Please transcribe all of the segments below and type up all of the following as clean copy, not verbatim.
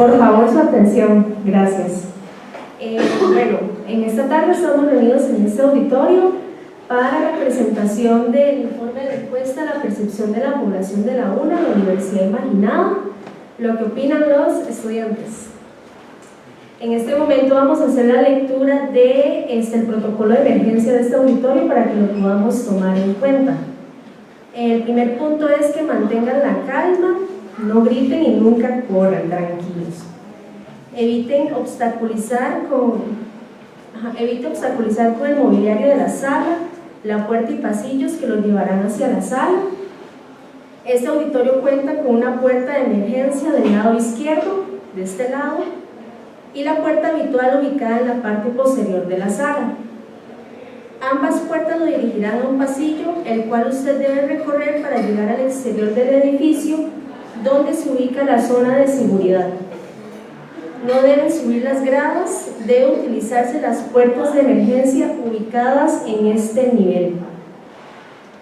Por favor, su atención. Gracias. Bueno, en esta tarde estamos reunidos en este auditorio para la presentación del informe de encuesta a la percepción de la población de la UNA, la Universidad Imaginada, lo que opinan los estudiantes. En este momento vamos a hacer la lectura de el protocolo de emergencia de este auditorio para que lo podamos tomar en cuenta. El primer punto es que mantengan la calma, no griten y nunca corran, tranquilos. Evite obstaculizar con el mobiliario de la sala, la puerta y pasillos que los llevarán hacia la sala. Este auditorio cuenta con una puerta de emergencia del lado izquierdo, de este lado, y la puerta habitual ubicada en la parte posterior de la sala. Ambas puertas lo dirigirán a un pasillo, el cual usted debe recorrer para llegar al exterior del edificio, donde se ubica la zona de seguridad. No deben subir las gradas, deben utilizarse las puertas de emergencia ubicadas en este nivel.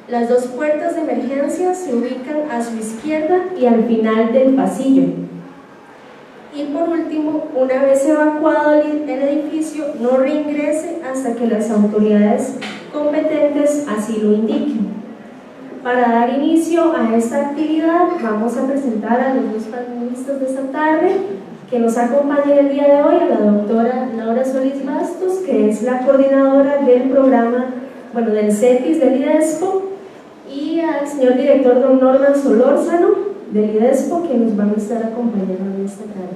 Las dos puertas de emergencia se ubican a su izquierda y al final del pasillo. Y por último, una vez evacuado el edificio, no reingrese hasta que las autoridades competentes así lo indiquen. Para dar inicio a esta actividad, vamos a presentar a los dos panelistas de esta tarde que nos acompañan el día de hoy, a la doctora Laura Solís Bastos, que es la coordinadora del programa, del CETIS del IDESPO, y al señor director don Norman Solórzano del IDESPO, que nos van a estar acompañando en esta tarde.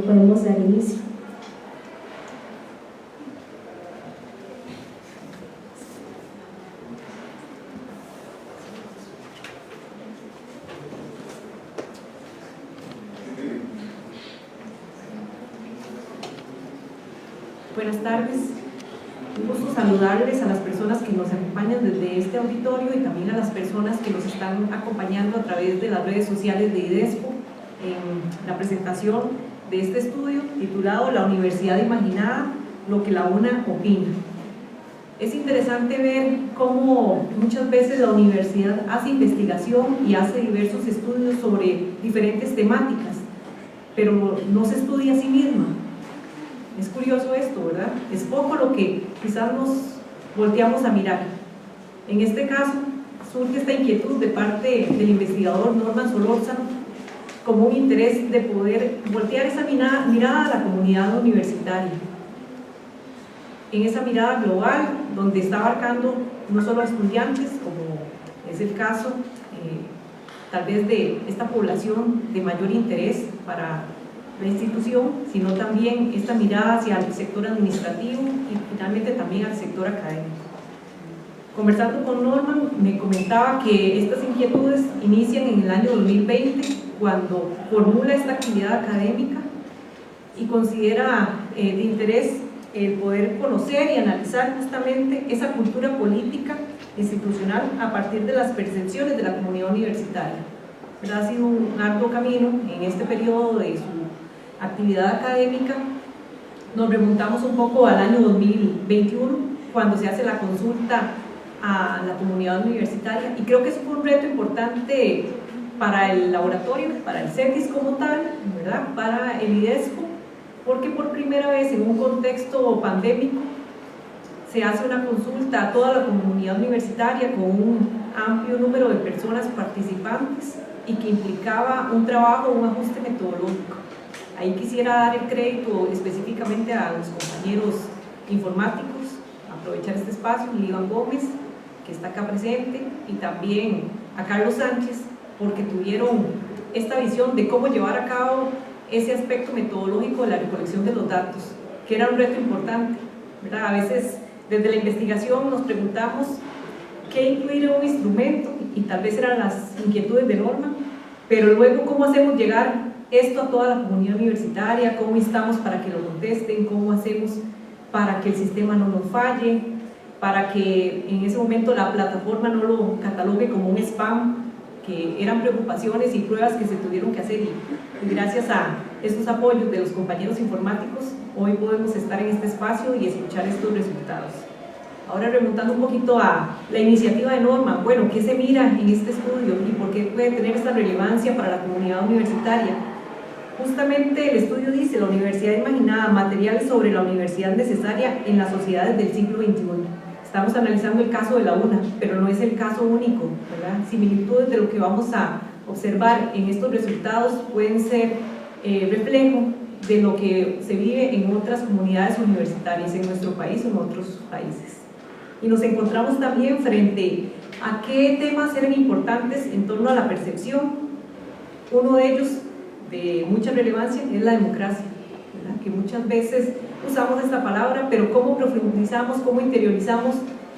Podemos dar inicio. Buenas tardes, un gusto saludarles a las personas que nos acompañan desde este auditorio y también a las personas que nos están acompañando a través de las redes sociales de IDESPO en la presentación de este estudio titulado La Universidad Imaginada, lo que la UNA opina. Es interesante ver cómo muchas veces la universidad hace investigación y hace diversos estudios sobre diferentes temáticas, pero no se estudia a sí misma. Es curioso esto, ¿verdad? Es poco lo que quizás nos volteamos a mirar. En este caso, surge esta inquietud de parte del investigador Norman Solórzano como un interés de poder voltear esa mirada a la comunidad universitaria. En esa mirada global, donde está abarcando no solo a estudiantes, como es el caso, tal vez de esta población de mayor interés para la institución, sino también esta mirada hacia el sector administrativo y finalmente también al sector académico. Conversando con Norman, me comentaba que estas inquietudes inician en el año 2020, cuando formula esta actividad académica y considera de interés el poder conocer y analizar justamente esa cultura política institucional a partir de las percepciones de la comunidad universitaria. Ha sido un arduo camino en este periodo de su actividad académica. Nos remontamos un poco al año 2021, cuando se hace la consulta a la comunidad universitaria, y creo que eso fue un reto importante para el laboratorio, para el CETIS como tal, ¿verdad? Para el IDESPO, porque por primera vez en un contexto pandémico se hace una consulta a toda la comunidad universitaria con un amplio número de personas participantes y que implicaba un trabajo, un ajuste metodológico. Ahí quisiera dar el crédito específicamente a los compañeros informáticos, aprovechar este espacio, Iván Gómez, que está acá presente, y también a Carlos Sánchez, porque tuvieron esta visión de cómo llevar a cabo ese aspecto metodológico de la recolección de los datos, que era un reto importante, ¿verdad? A veces desde la investigación nos preguntamos qué incluir en un instrumento, y tal vez eran las inquietudes de Norma, pero luego cómo hacemos llegar esto a toda la comunidad universitaria, cómo instamos para que lo contesten, cómo hacemos para que el sistema no nos falle, para que en ese momento la plataforma no lo catalogue como un spam, que eran preocupaciones y pruebas que se tuvieron que hacer, y gracias a estos apoyos de los compañeros informáticos hoy podemos estar en este espacio y escuchar estos resultados. Ahora remontando un poquito a la iniciativa de Norma, bueno, ¿qué se mira en este estudio y por qué puede tener esta relevancia para la comunidad universitaria? Justamente el estudio dice: la universidad imaginada, materiales sobre la universidad necesaria en las sociedades del siglo XXI. Estamos analizando el caso de la UNA, pero no es el caso único, ¿verdad? Similitudes de lo que vamos a observar en estos resultados pueden ser reflejo de lo que se vive en otras comunidades universitarias en nuestro país o en otros países. Y nos encontramos también frente a qué temas eran importantes en torno a la percepción. Uno de ellos, de mucha relevancia, es la democracia, ¿verdad? Que muchas veces usamos esta palabra, pero cómo profundizamos, cómo interiorizamos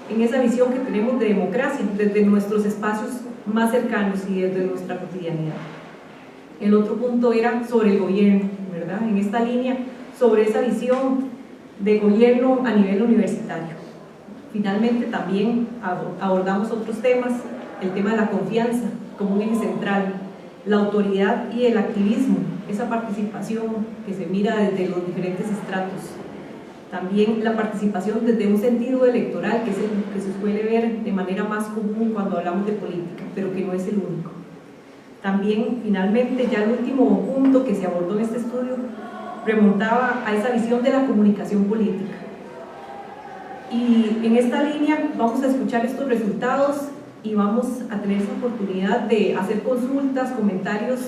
en esa visión que tenemos de democracia desde nuestros espacios más cercanos y desde nuestra cotidianidad. El otro punto era sobre el gobierno, ¿verdad? En esta línea, sobre esa visión de gobierno a nivel universitario. Finalmente también abordamos otros temas, el tema de la confianza como un eje central, la autoridad y el activismo, esa participación que se mira desde los diferentes estratos. También la participación desde un sentido electoral, que es el que se suele ver de manera más común cuando hablamos de política, pero que no es el único. También, finalmente, ya el último punto que se abordó en este estudio remontaba a esa visión de la comunicación política. Y en esta línea vamos a escuchar estos resultados y vamos a tener esa oportunidad de hacer consultas, comentarios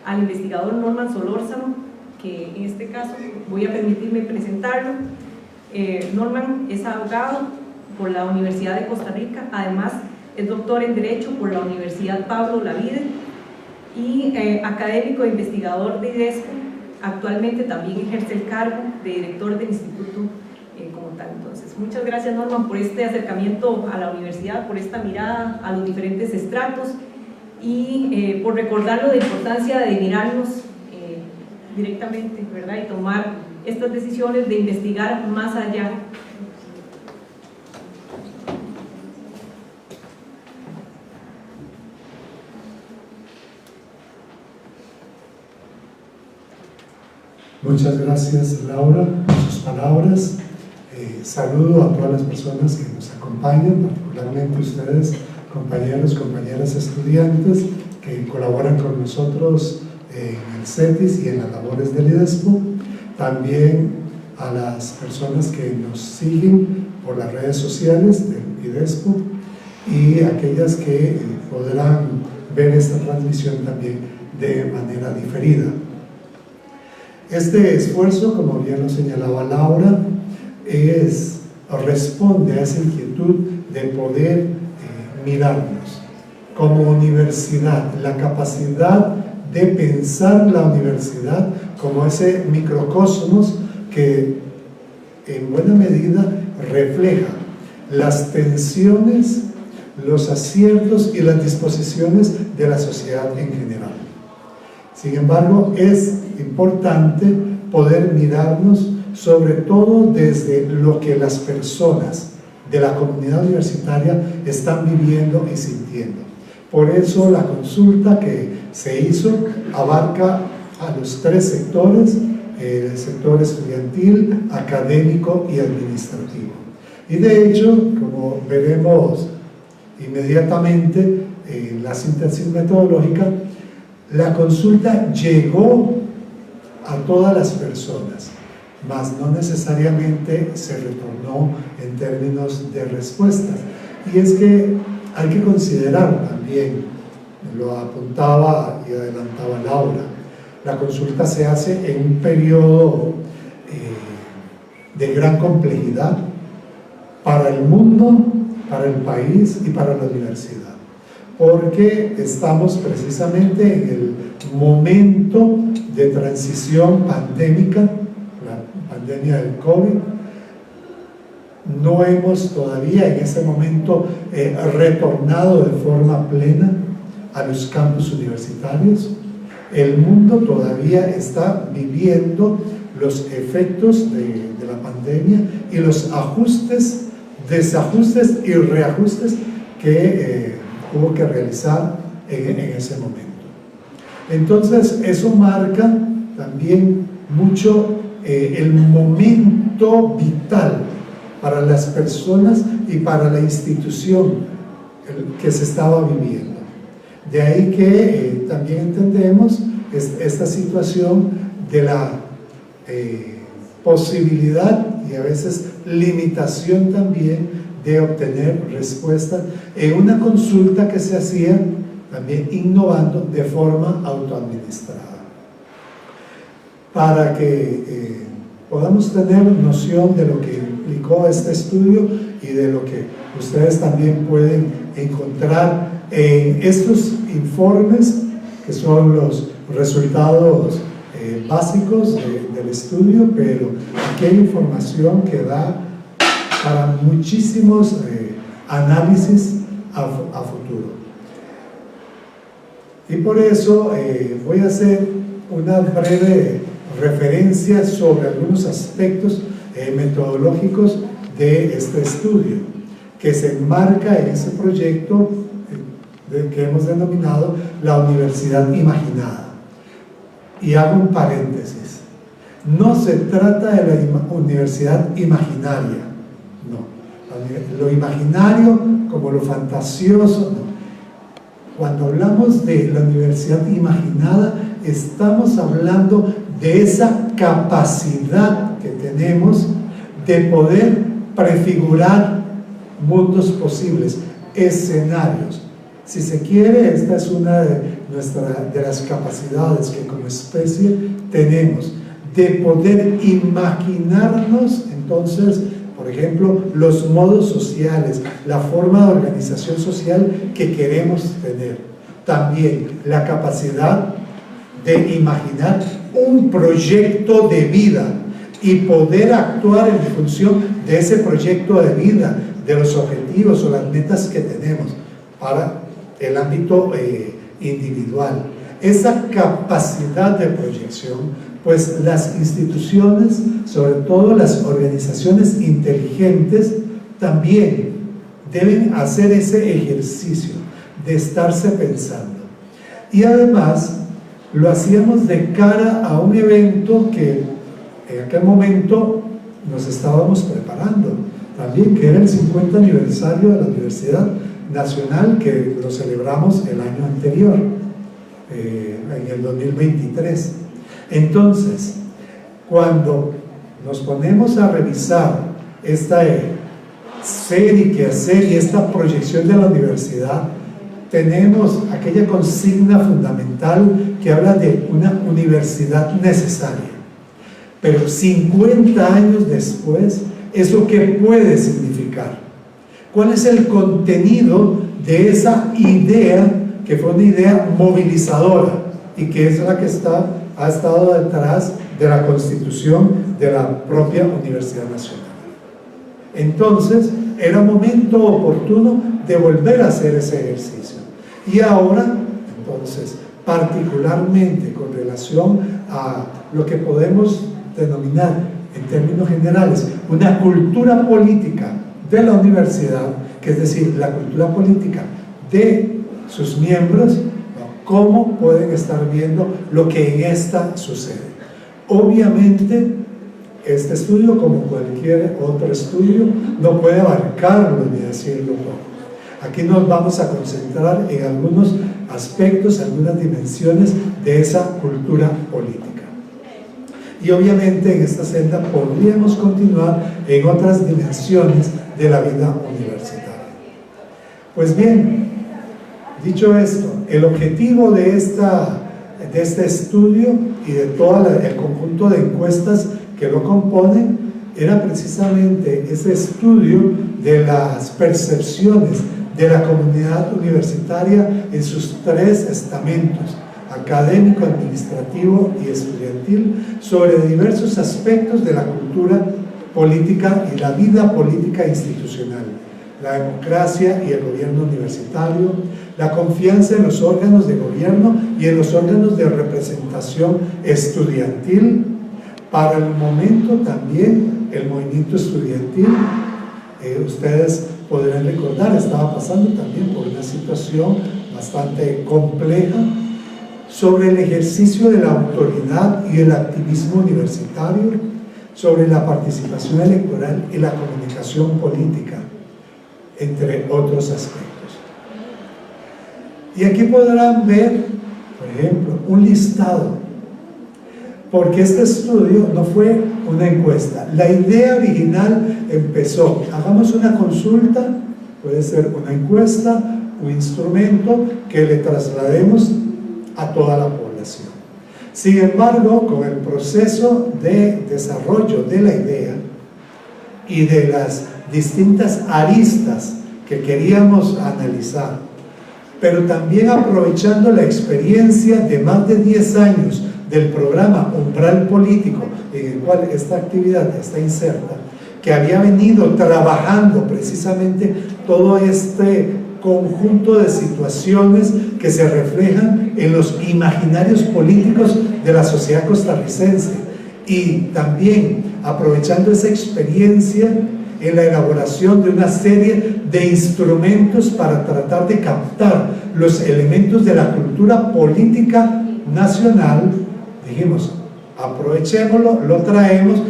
al investigador Norman Solórzano, que en este caso voy a permitirme presentarlo. Norman es abogado por la Universidad de Costa Rica, además es doctor en Derecho por la Universidad Pablo Olavide y académico e investigador de IDESCO. Actualmente también ejerce el cargo de director del instituto como tal. Entonces, muchas gracias, Norman, por este acercamiento a la universidad, por esta mirada a los diferentes estratos y por recordarnos la importancia de mirarnos directamente, ¿verdad? Y tomar estas decisiones de investigar más allá. Muchas gracias, Laura, por sus palabras. Saludo a todas las personas que nos acompañan, particularmente ustedes, compañeros, compañeras estudiantes que colaboran con nosotros en el CETIS y en las labores del IDESPO. También a las personas que nos siguen por las redes sociales del IDESPO y aquellas que podrán ver esta transmisión también de manera diferida. Este esfuerzo, como bien lo señalaba Laura, responde a esa inquietud de poder mirarnos como universidad, la capacidad de pensar la universidad como ese microcosmos que en buena medida refleja las tensiones, los aciertos y las disposiciones de la sociedad en general. Sin embargo, es importante poder mirarnos sobre todo desde lo que las personas de la comunidad universitaria están viviendo y sintiendo. Por eso la consulta que se hizo abarca a los tres sectores, el sector estudiantil, académico y administrativo. Y de hecho, como veremos inmediatamente en la síntesis metodológica, la consulta llegó a todas las personas, mas no necesariamente se retornó en términos de respuestas. Y es que hay que considerar también, lo apuntaba y adelantaba Laura, la consulta se hace en un periodo de gran complejidad para el mundo, para el país y para la universidad, porque estamos precisamente en el momento de transición pandémica, la pandemia del COVID. No hemos todavía en ese momento retornado de forma plena a los campus universitarios. El mundo todavía está viviendo los efectos de la pandemia y los ajustes, desajustes y reajustes que hubo que realizar en ese momento. Entonces, eso marca también mucho el momento vital para las personas y para la institución que se estaba viviendo. De ahí que también entendemos esta situación de la posibilidad y a veces limitación también de obtener respuestas en una consulta que se hacía también innovando de forma autoadministrada. Para que podamos tener noción de lo que implicó este estudio y de lo que ustedes también pueden encontrar en estos informes, que son los resultados básicos del estudio, pero aquí hay información que da para muchísimos análisis a futuro. Y por eso voy a hacer una breve referencia sobre algunos aspectos metodológicos de este estudio, que se enmarca en ese proyecto que hemos denominado la Universidad Imaginada. Y hago un paréntesis: no se trata de la universidad imaginaria, no, lo imaginario como lo fantasioso, no. Cuando hablamos de la universidad imaginada, estamos hablando de esa capacidad que tenemos de poder prefigurar mundos posibles, escenarios. Si se quiere, esta es una de las capacidades que como especie tenemos, de poder imaginarnos, entonces, por ejemplo, los modos sociales, la forma de organización social que queremos tener. También la capacidad de imaginar un proyecto de vida y poder actuar en función de ese proyecto de vida, de los objetivos o las metas que tenemos para el ámbito individual. Esa capacidad de proyección, pues las instituciones, sobre todo las organizaciones inteligentes, también deben hacer ese ejercicio de estarse pensando. Y además lo hacíamos de cara a un evento que en aquel momento nos estábamos preparando también, que era el 50 aniversario de la Universidad Nacional, que lo celebramos el año anterior, en el 2023. Entonces, cuando nos ponemos a revisar esta serie que hacer y esta proyección de la universidad, tenemos aquella consigna fundamental que habla de una universidad necesaria. Pero 50 años después, ¿eso qué puede significar? ¿Cuál es el contenido de esa idea que fue una idea movilizadora y que es la que ha estado detrás de la constitución de la propia Universidad Nacional? Entonces, era un momento oportuno de volver a hacer ese ejercicio. Y ahora, entonces, particularmente con relación a lo que podemos denominar en términos generales una cultura política de la universidad, que es decir, la cultura política de sus miembros, ¿no? ¿Cómo pueden estar viendo lo que en esta sucede? Obviamente, este estudio, como cualquier otro estudio, no puede abarcarlo ni decirlo todo. Aquí nos vamos a concentrar en algunos aspectos, algunas dimensiones de esa cultura política. Y obviamente en esta senda podríamos continuar en otras dimensiones de la vida universitaria. Pues bien, dicho esto, el objetivo de este estudio y de todo el conjunto de encuestas que lo componen era precisamente ese estudio de las percepciones de la comunidad universitaria en sus tres estamentos: académico, administrativo y estudiantil, sobre diversos aspectos de la cultura política y la vida política institucional, la democracia y el gobierno universitario, la confianza en los órganos de gobierno y en los órganos de representación estudiantil. Para el momento también el movimiento estudiantil, ustedes podrán recordar, estaba pasando también por una situación bastante compleja sobre el ejercicio de la autoridad y el activismo universitario, sobre la participación electoral y la comunicación política, entre otros aspectos. Y aquí podrán ver, por ejemplo, un listado, porque este estudio no fue una encuesta. La idea original empezó, hagamos una consulta, puede ser una encuesta, un instrumento que le traslademos a toda la población. Sin embargo, con el proceso de desarrollo de la idea y de las distintas aristas que queríamos analizar, pero también aprovechando la experiencia de más de 10 años del programa Umbral Político, en el cual esta actividad está inserta, que había venido trabajando precisamente todo este conjunto de situaciones que se reflejan en los imaginarios políticos de la sociedad costarricense, y también aprovechando esa experiencia en la elaboración de una serie de instrumentos para tratar de captar los elementos de la cultura política nacional. Dijimos, aprovechémoslo, lo traemos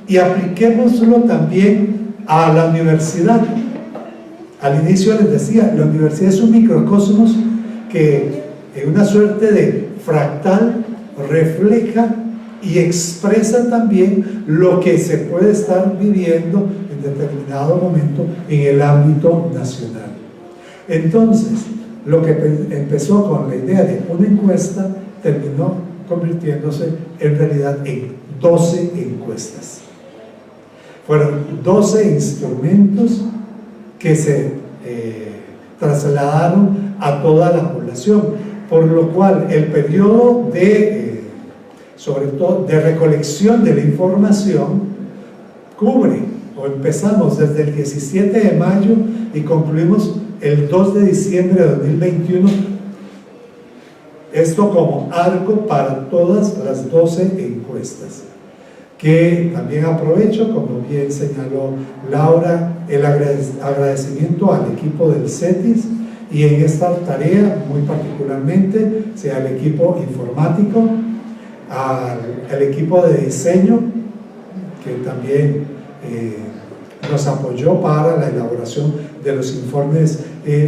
y apliquémoslo también a la universidad. Al inicio les decía, la universidad es un microcosmos que en una suerte de fractal refleja y expresa también lo que se puede estar viviendo en determinado momento en el ámbito nacional. Entonces, lo que empezó con la idea de una encuesta terminó convirtiéndose en realidad en 12 encuestas. Fueron 12 instrumentos que se trasladaron a toda la población, por lo cual el periodo de, sobre todo, de recolección de la información cubre, o empezamos desde el 17 de mayo y concluimos el 2 de diciembre de 2021, esto como arco para todas las 12 encuestas, que también aprovecho, como bien señaló Laura, el agradecimiento al equipo del CETIS, y en esta tarea muy particularmente, sea al equipo informático, al equipo de diseño, que también nos apoyó para la elaboración de los informes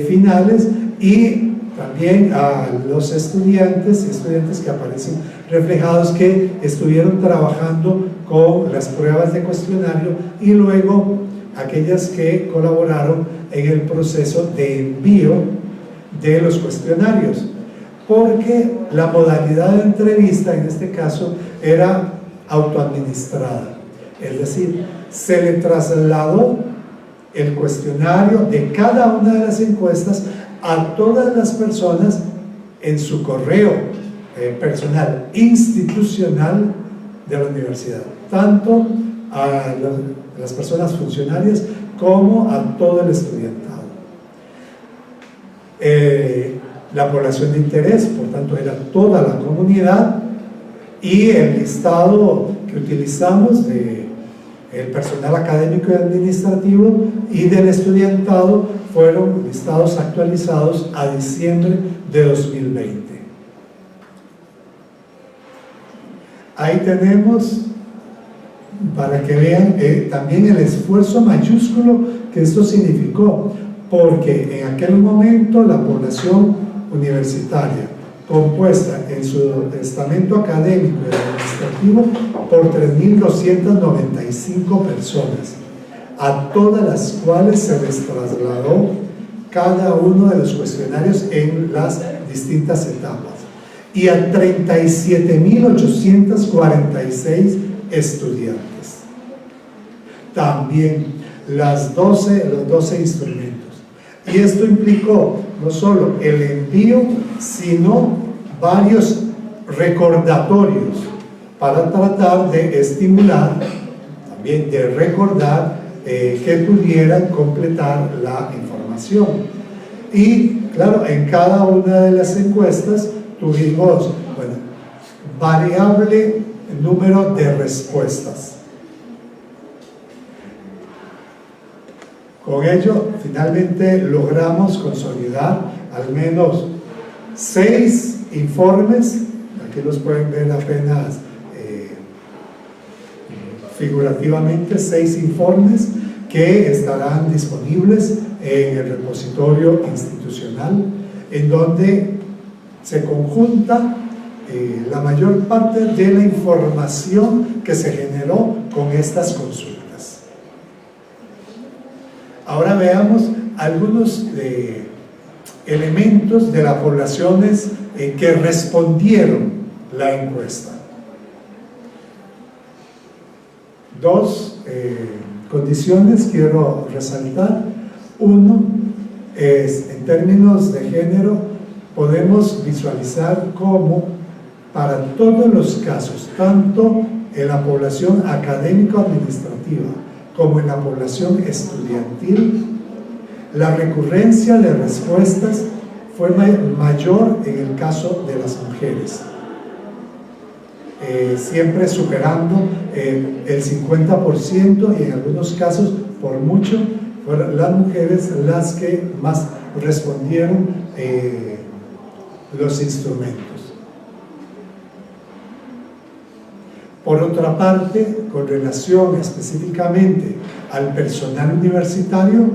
finales, y también a los estudiantes y estudiantes que aparecen reflejados, que estuvieron trabajando con las pruebas de cuestionario, y luego aquellas que colaboraron en el proceso de envío de los cuestionarios, porque la modalidad de entrevista en este caso era autoadministrada, es decir, se le trasladó el cuestionario de cada una de las encuestas a todas las personas en su correo personal institucional de la universidad, tanto a las personas funcionarias como a todo el estudiantado. La población de interés, por tanto, era toda la comunidad, y el listado que utilizamos de el personal académico y administrativo y del estudiantado fueron listados actualizados a diciembre de 2020. Ahí tenemos, para que vean también el esfuerzo mayúsculo que esto significó, porque en aquel momento la población universitaria, compuesta en su estamento académico y administrativo por 3.295 personas, a todas las cuales se les trasladó cada uno de los cuestionarios en las distintas etapas, y a 37.846 estudiantes. También los 12 instrumentos. Y esto implicó no solo el envío, sino varios recordatorios para tratar de estimular, también de recordar, que pudieran completar la información. Y claro, en cada una de las encuestas tuvimos, bueno, variable número de respuestas. Con ello, finalmente logramos consolidar al menos 6 informes, aquí los pueden ver apenas figurativamente, 6 informes que estarán disponibles en el repositorio institucional, en donde se conjunta la mayor parte de la información que se generó con estas consultas. Ahora veamos algunos elementos de las poblaciones que respondieron la encuesta. Dos condiciones quiero resaltar. Uno es, en términos de género, podemos visualizar cómo para todos los casos, tanto en la población académico-administrativa como en la población estudiantil, la recurrencia de respuestas fue mayor en el caso de las mujeres, siempre superando el 50%, y en algunos casos, por mucho, fueron las mujeres las que más respondieron los instrumentos. Por otra parte, con relación específicamente al personal universitario,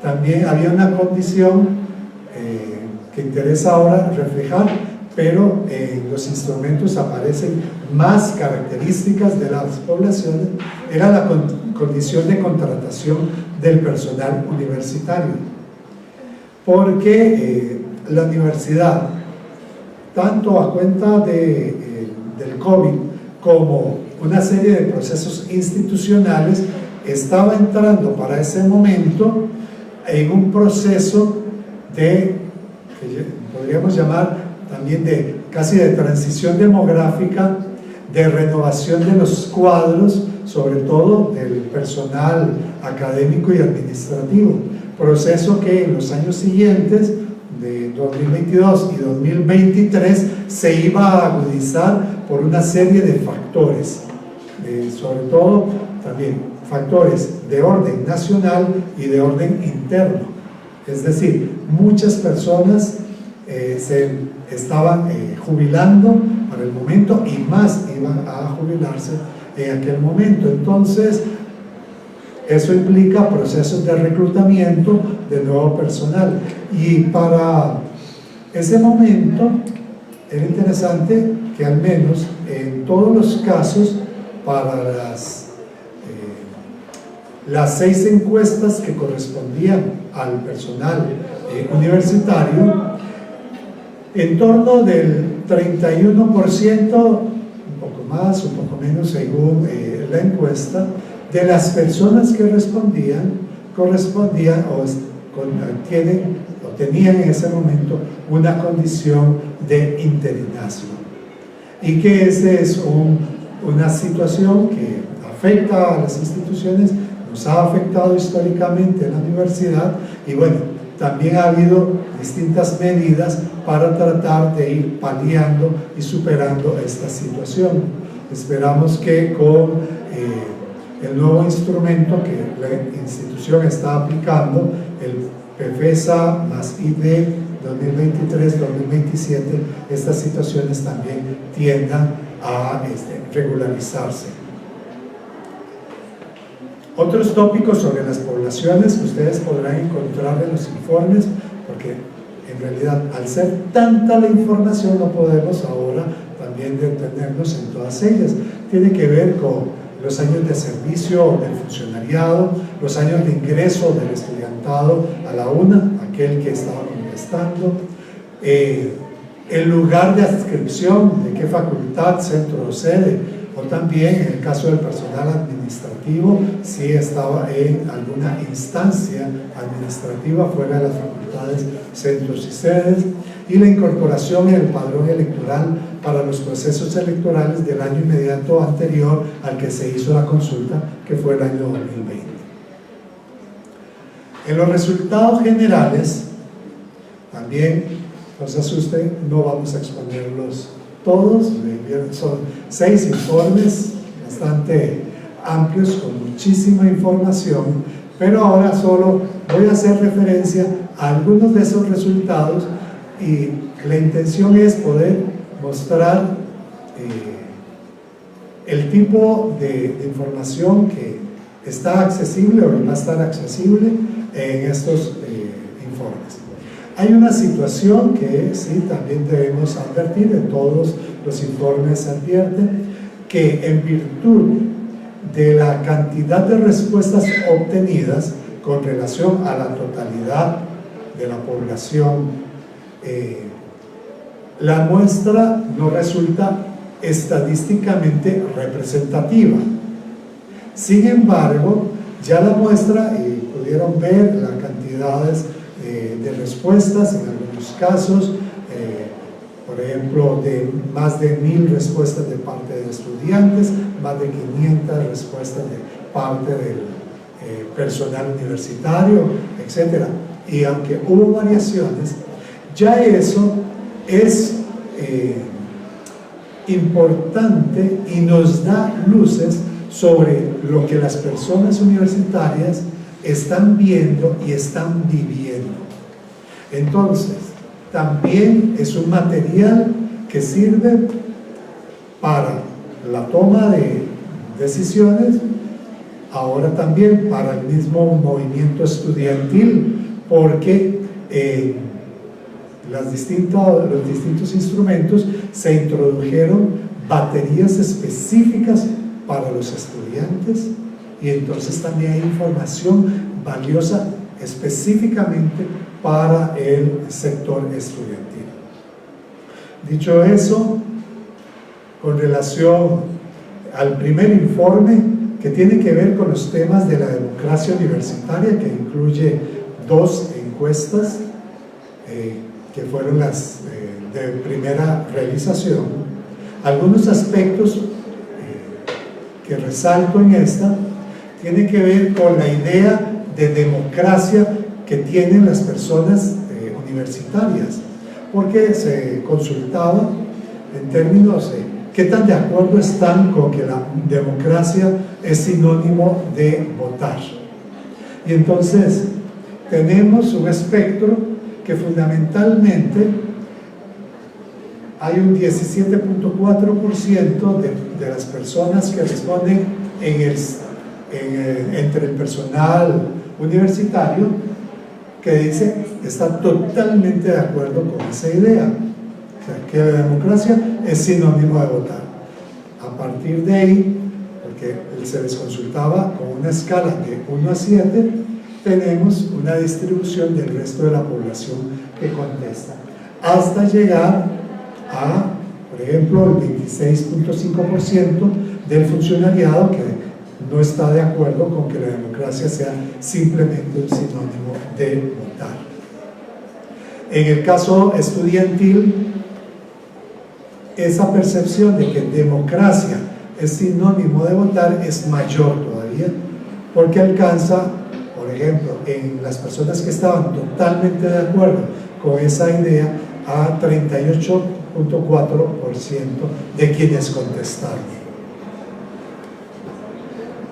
también había una condición que interesa ahora reflejar, pero en los instrumentos aparecen más características de las poblaciones. Era la condición de contratación del personal universitario, porque la universidad, tanto a cuenta del COVID como una serie de procesos institucionales, estaba entrando para ese momento en un proceso que podríamos llamar también casi de transición demográfica, de renovación de los cuadros, sobre todo del personal académico y administrativo, proceso que en los años siguientes, de 2022 y 2023, se iba a agudizar por una serie de factores, sobre todo también factores de orden nacional y de orden interno. Es decir, muchas personas se estaban jubilando para el momento, y más iban a jubilarse en aquel momento. Entonces, eso implica procesos de reclutamiento de nuevo personal, y para ese momento era interesante que al menos en todos los casos, para las 6 encuestas que correspondían al personal universitario, en torno del 31%, un poco más, un poco menos según la encuesta, de las personas que respondían, correspondían o tenían en ese momento una condición de interinazgo, y que esa es una situación que afecta a las instituciones, nos ha afectado históricamente en la universidad, y bueno, también ha habido distintas medidas para tratar de ir paliando y superando esta situación. Esperamos que con el nuevo instrumento que la institución está aplicando, el PEFESA más ID 2023-2027, estas situaciones también tiendan a regularizarse. Otros tópicos sobre las poblaciones que ustedes podrán encontrar en los informes, porque en realidad al ser tanta la información no podemos ahora también detenernos en todas ellas. Tiene que ver con los años de servicio del funcionariado, los años de ingreso del estudiantado a la UNA, aquel que estaba contestando, el lugar de adscripción, de qué facultad, centro o sede, o también en el caso del personal administrativo, si estaba en alguna instancia administrativa fuera de las facultades, centros y sedes, y la incorporación en el padrón electoral para los procesos electorales del año inmediato anterior al que se hizo la consulta, que fue el año 2020. En los resultados generales, también, no se asusten, no vamos a exponerlos todos, son 6 informes bastante amplios, con muchísima información, pero ahora solo voy a hacer referencia a algunos de esos resultados, y la intención es poder mostrar el tipo de información que está accesible o va a estar accesible en estos informes. Hay una situación que sí también debemos advertir, en todos los informes se advierte, que en virtud de la cantidad de respuestas obtenidas con relación a la totalidad de la población, la muestra no resulta estadísticamente representativa. Sin embargo, ya la muestra, y pudieron ver las cantidades de respuestas, en algunos casos, por ejemplo, de más de 1000 respuestas de parte de estudiantes, más de 500 respuestas de parte del personal universitario, etc. Y aunque hubo variaciones, ya eso es importante y nos da luces sobre lo que las personas universitarias están viendo y están viviendo. Entonces, también es un material que sirve para la toma de decisiones, ahora también para el mismo movimiento estudiantil, porque los distintos instrumentos se introdujeron baterías específicas para los estudiantes, y entonces también hay información valiosa específicamente para el sector estudiantil. Dicho eso, con relación al primer informe, que tiene que ver con los temas de la democracia universitaria, que incluye 2 encuestas que fueron las de primera realización, algunos aspectos que resalto en esta tiene que ver con la idea de democracia que tienen las personas universitarias, porque se consultaba en términos de qué tan de acuerdo están con que la democracia es sinónimo de votar. Y entonces tenemos un espectro que fundamentalmente hay un 17.4% de las personas que responden entre el personal universitario que dice está totalmente de acuerdo con esa idea, o sea, que la democracia es sinónimo de votar. A partir de ahí, porque se les consultaba con una escala de 1 a 7, tenemos una distribución del resto de la población que contesta, hasta llegar a, por ejemplo, el 26.5% del funcionariado que no está de acuerdo con que la democracia sea simplemente un sinónimo de votar. En el caso estudiantil, esa percepción de que democracia es sinónimo de votar es mayor todavía, porque alcanza, por ejemplo, en las personas que estaban totalmente de acuerdo con esa idea, a 38.4% de quienes contestaron.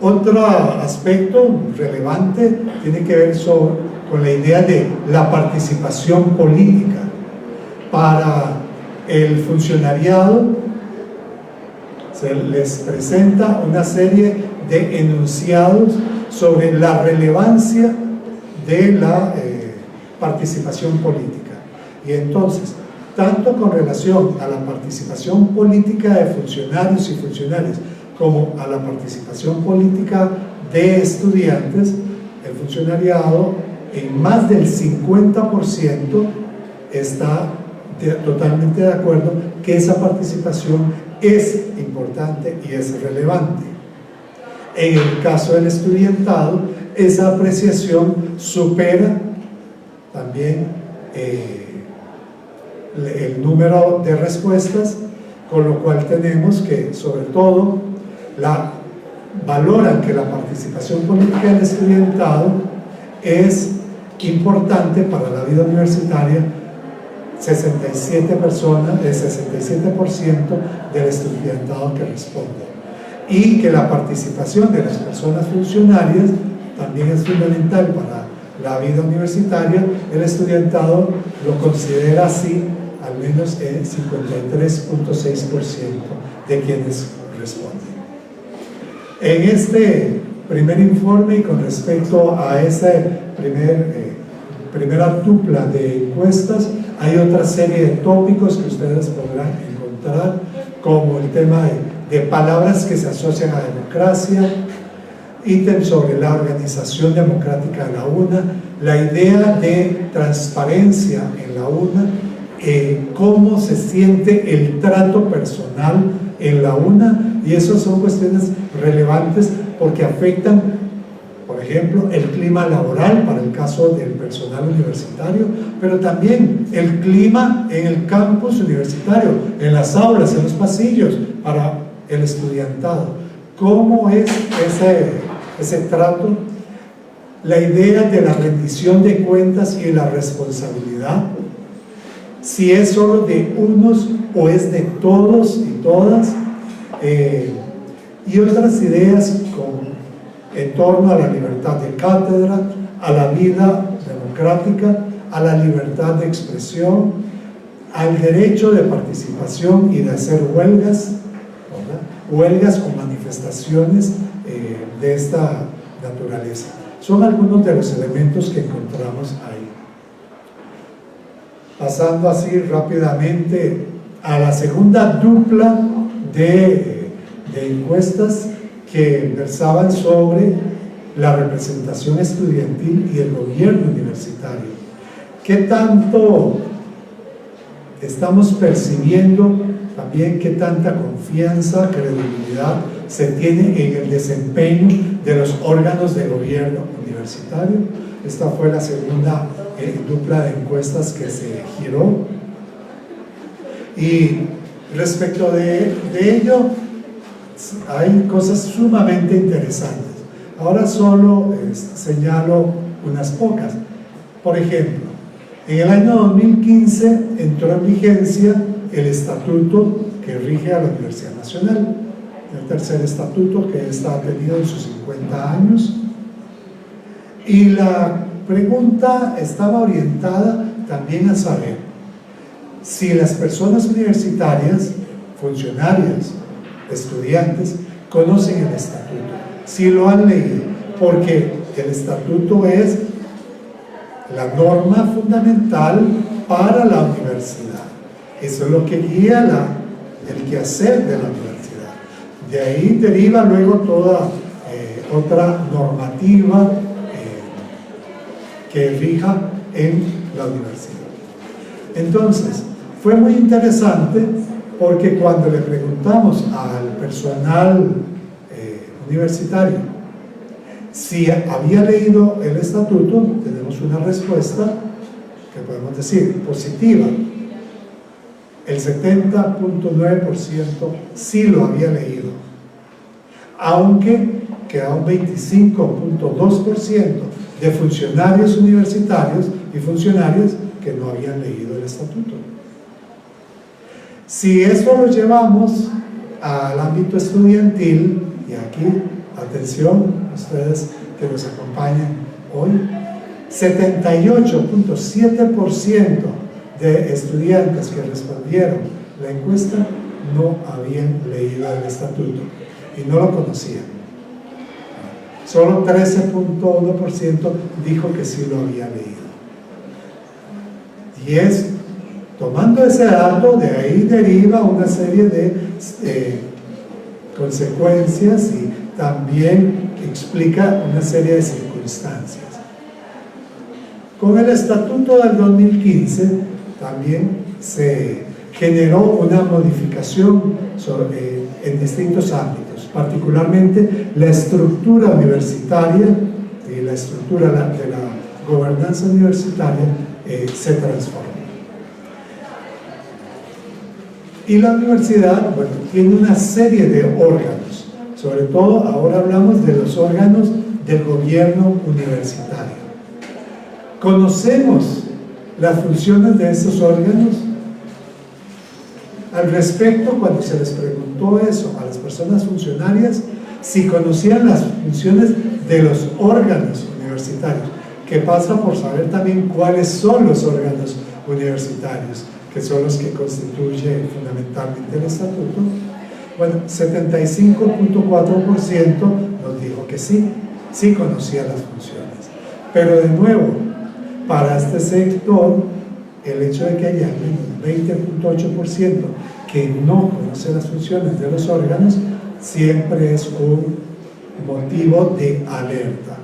Otro aspecto relevante tiene que ver con la idea de la participación política. Para el funcionariado se les presenta una serie de enunciados sobre la relevancia de la participación política. Y entonces, tanto con relación a la participación política de funcionarios y funcionarias como a la participación política de estudiantes, el funcionariado en más del 50% está totalmente de acuerdo que esa participación es importante y es relevante. En el caso del estudiantado, esa apreciación supera también el número de respuestas, con lo cual tenemos que, sobre todo, valoran que la participación política del estudiantado es importante para la vida universitaria. 67% del estudiantado que responde, y que la participación de las personas funcionarias también es fundamental para la vida universitaria. El estudiantado lo considera así, al menos el 53.6% de quienes responden. En este primer informe, y con respecto a ese primer primera dupla de encuestas, hay otra serie de tópicos que ustedes podrán encontrar, como el tema de palabras que se asocian a democracia, ítems sobre la organización democrática de la UNA, la idea de transparencia en la UNA, cómo se siente el trato personal en la UNA, y eso son cuestiones relevantes porque afectan, por ejemplo, el clima laboral para el caso del personal universitario, pero también el clima en el campus universitario, en las aulas, en los pasillos, para el estudiantado. ¿Cómo es ese trato? La idea de la rendición de cuentas y la responsabilidad, si es solo de unos o es de todos y todas, y otras ideas en torno a la libertad de cátedra, a la vida democrática, a la libertad de expresión, al derecho de participación y de hacer huelgas, ¿verdad? Huelgas o manifestaciones de esta naturaleza. Son algunos de los elementos que encontramos ahí. Pasando así rápidamente a la segunda dupla de encuestas que versaban sobre la representación estudiantil y el gobierno universitario. ¿Qué tanto estamos percibiendo también, qué tanta confianza, credibilidad se tiene en el desempeño de los órganos de gobierno universitario? Esta fue la segunda dupla de encuestas que se giró. Y respecto de ello, hay cosas sumamente interesantes. Ahora solo señalo unas pocas. Por ejemplo, en el año 2015 entró en vigencia el estatuto que rige a la Universidad Nacional, el tercer estatuto que está tenido en sus 50 años, y la pregunta estaba orientada también a saber si las personas universitarias, funcionarias, estudiantes, conocen el estatuto, si lo han leído, porque el estatuto es la norma fundamental para la universidad. Eso es lo que guía el quehacer de la universidad. De ahí deriva luego toda otra normativa que rija en la universidad. Entonces, fue muy interesante porque cuando le preguntamos al personal universitario si había leído el estatuto, tenemos una respuesta que podemos decir positiva. El 70.9% sí lo había leído, aunque queda un 25.2% de funcionarios universitarios y funcionarias que no habían leído el estatuto. Si eso lo llevamos al ámbito estudiantil, y aquí, atención, ustedes que nos acompañan hoy, 78.7% de estudiantes que respondieron la encuesta no habían leído el estatuto y no lo conocían. Solo 13.1% dijo que sí lo había leído. Y es, tomando ese dato, de ahí deriva una serie de consecuencias y también explica una serie de circunstancias. Con el estatuto del 2015 también se generó una modificación en distintos ámbitos, particularmente la estructura universitaria y la estructura de la gobernanza universitaria se transformó. Y la universidad, bueno, tiene una serie de órganos, sobre todo ahora hablamos de los órganos del gobierno universitario. ¿Conocemos las funciones de esos órganos? Al respecto, cuando se les preguntó eso a las personas funcionarias, si conocían las funciones de los órganos universitarios, que pasa por saber también cuáles son los órganos universitarios, que son los que constituyen fundamentalmente el estatuto. Bueno, 75.4% nos dijo que sí, sí conocía las funciones. Pero de nuevo, para este sector, el hecho de que haya un 20.8% que no conoce las funciones de los órganos, siempre es un motivo de alerta.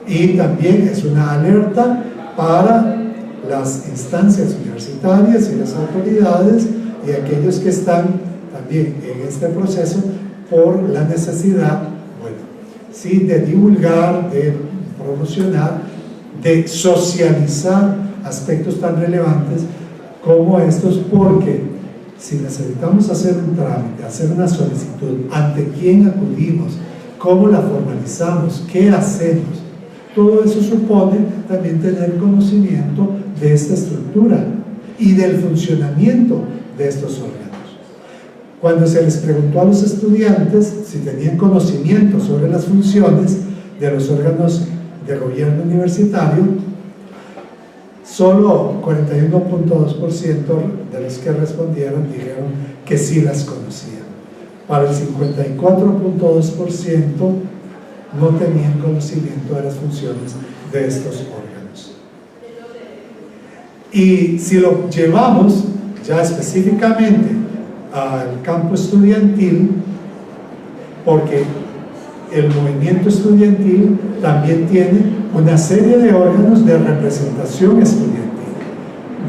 Y también es una alerta para las instancias universitarias y las autoridades y aquellos que están también en este proceso por la necesidad, bueno, sí, de divulgar, de promocionar, de socializar aspectos tan relevantes como estos, porque si necesitamos hacer un trámite, hacer una solicitud, ante quién acudimos, cómo la formalizamos, qué hacemos, todo eso supone también tener conocimiento de esta estructura y del funcionamiento de estos órganos. Cuando se les preguntó a los estudiantes si tenían conocimiento sobre las funciones de los órganos de gobierno universitario, solo 41.2% de los que respondieron dijeron que sí las conocían. Para el 54.2% no tenían conocimiento de las funciones de estos órganos. Y si lo llevamos ya específicamente al campo estudiantil, porque el movimiento estudiantil también tiene una serie de órganos de representación estudiantil.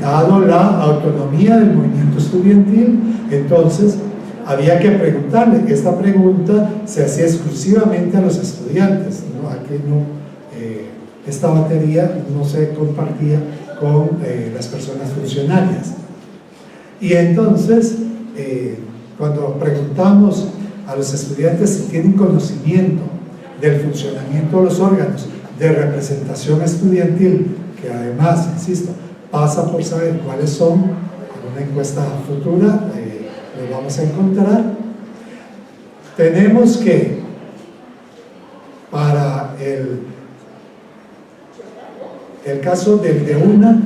Dado la autonomía del movimiento estudiantil, entonces había que preguntarle. Esta pregunta se hacía exclusivamente a los estudiantes, ¿no? Aquí no, esta batería no se compartía con las personas funcionarias. Y entonces, cuando preguntamos a los estudiantes si tienen conocimiento del funcionamiento de los órganos de representación estudiantil, que además, insisto, pasa por saber cuáles son, en una encuesta futura lo vamos a encontrar, tenemos que para el caso del de UNA,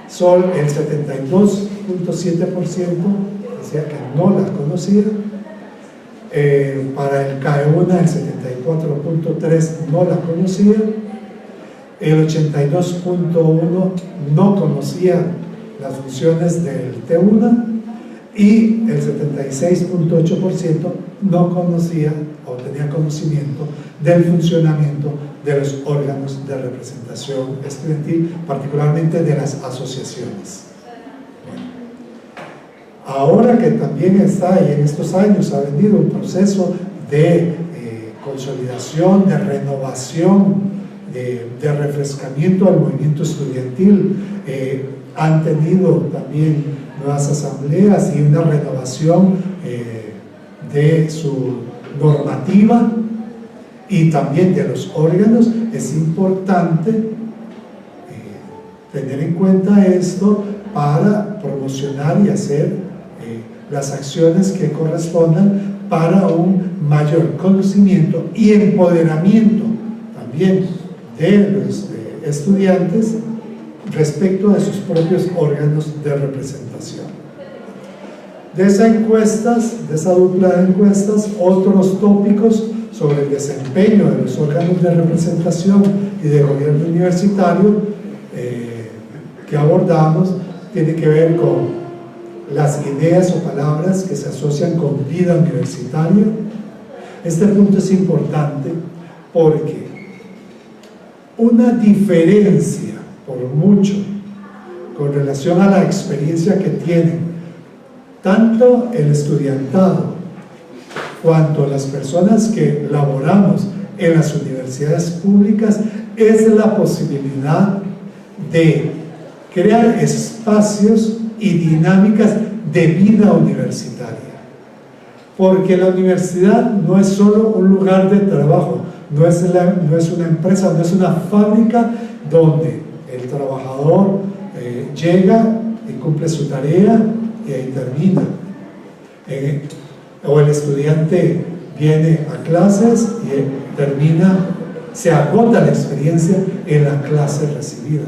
son el 72.7% decía que no la conocía. Para el CAEUNA el 74.3% no la conocía, el 82.1% no conocía las funciones del TUNA y el 76.8% no conocía o tenía conocimiento del funcionamiento de los órganos de representación estudiantil, particularmente de las asociaciones. Ahora que también está, y en estos años ha venido un proceso de consolidación, de renovación, de refrescamiento al movimiento estudiantil, han tenido también nuevas asambleas y una renovación de su normativa y también de los órganos. Es importante tener en cuenta esto para promocionar y hacer las acciones que correspondan para un mayor conocimiento y empoderamiento también de los estudiantes respecto de sus propios órganos de representación. De esa dupla de encuestas, otros tópicos sobre el desempeño de los órganos de representación y de gobierno universitario que abordamos tiene que ver con las ideas o palabras que se asocian con vida universitaria. Este punto es importante porque una diferencia, por mucho, con relación a la experiencia que tienen tanto el estudiantado cuanto las personas que laboramos en las universidades públicas, es la posibilidad de crear espacios y dinámicas de vida universitaria, porque la universidad no es solo un lugar de trabajo, no es una empresa, no es una fábrica donde el trabajador llega y cumple su tarea y ahí termina, o el estudiante viene a clases y termina, se agota la experiencia en la clase recibida.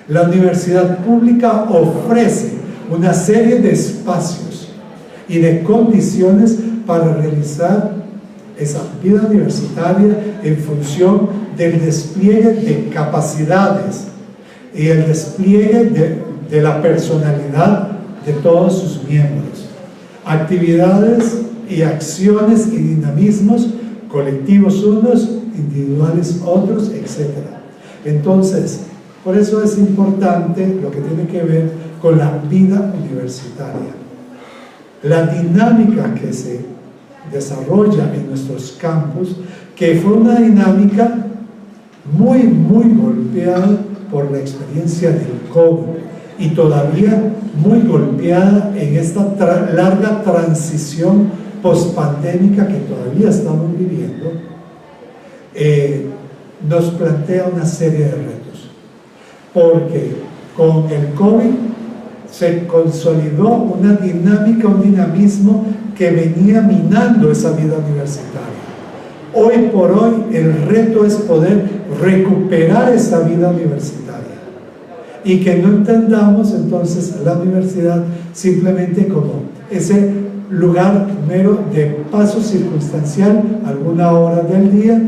La universidad pública ofrece una serie de espacios y de condiciones para realizar esa vida universitaria en función del despliegue de capacidades y el despliegue de la personalidad de todos sus miembros, actividades y acciones y dinamismos colectivos unos, individuales otros, etc. Entonces, por eso es importante lo que tiene que ver con la vida universitaria. La dinámica que se desarrolla en nuestros campus, que fue una dinámica muy golpeada por la experiencia del COVID y todavía muy golpeada en esta larga transición pospandémica que todavía estamos viviendo, nos plantea una serie de retos, porque con el COVID se consolidó una dinámica, un dinamismo que venía minando esa vida universitaria. Hoy por hoy el reto es poder recuperar esa vida universitaria y que no entendamos entonces la universidad simplemente como ese lugar mero de paso circunstancial, alguna hora del día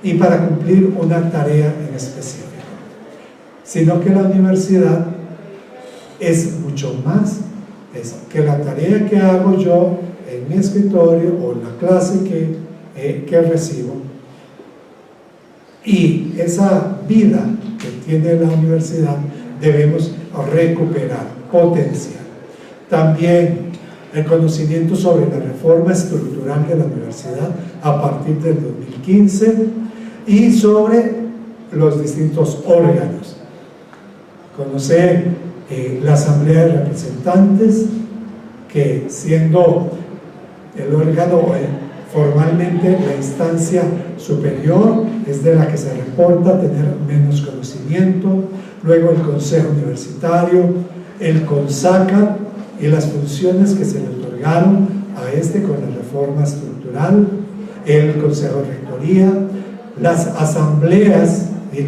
y para cumplir una tarea en específico, sino que la universidad es mucho más eso, que la tarea que hago yo en mi escritorio o en la clase que recibo, y esa vida que tiene la universidad debemos recuperar, potenciar. También el conocimiento sobre la reforma estructural de la universidad a partir del 2015 y sobre los distintos órganos. Conocer la Asamblea de Representantes, que siendo el órgano formalmente la instancia superior, es de la que se reporta tener menos conocimiento. Luego el Consejo Universitario, el CONSACA y las funciones que se le otorgaron a este con la reforma estructural, el Consejo de Rectoría, las asambleas y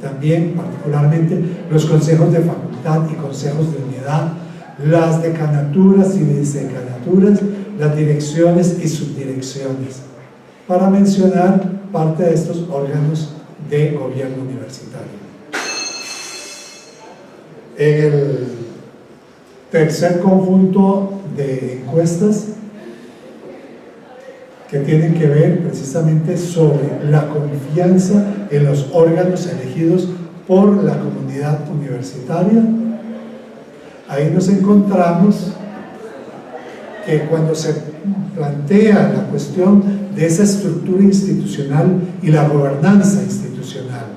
también particularmente los consejos de facultad y consejos de unidad, las decanaturas y vicedecanaturas, las direcciones y subdirecciones, para mencionar parte de estos órganos de gobierno universitario. En el tercer conjunto de encuestas que tienen que ver precisamente sobre la confianza en los órganos elegidos por la comunidad universitaria, ahí nos encontramos que cuando se plantea la cuestión de esa estructura institucional y la gobernanza institucional,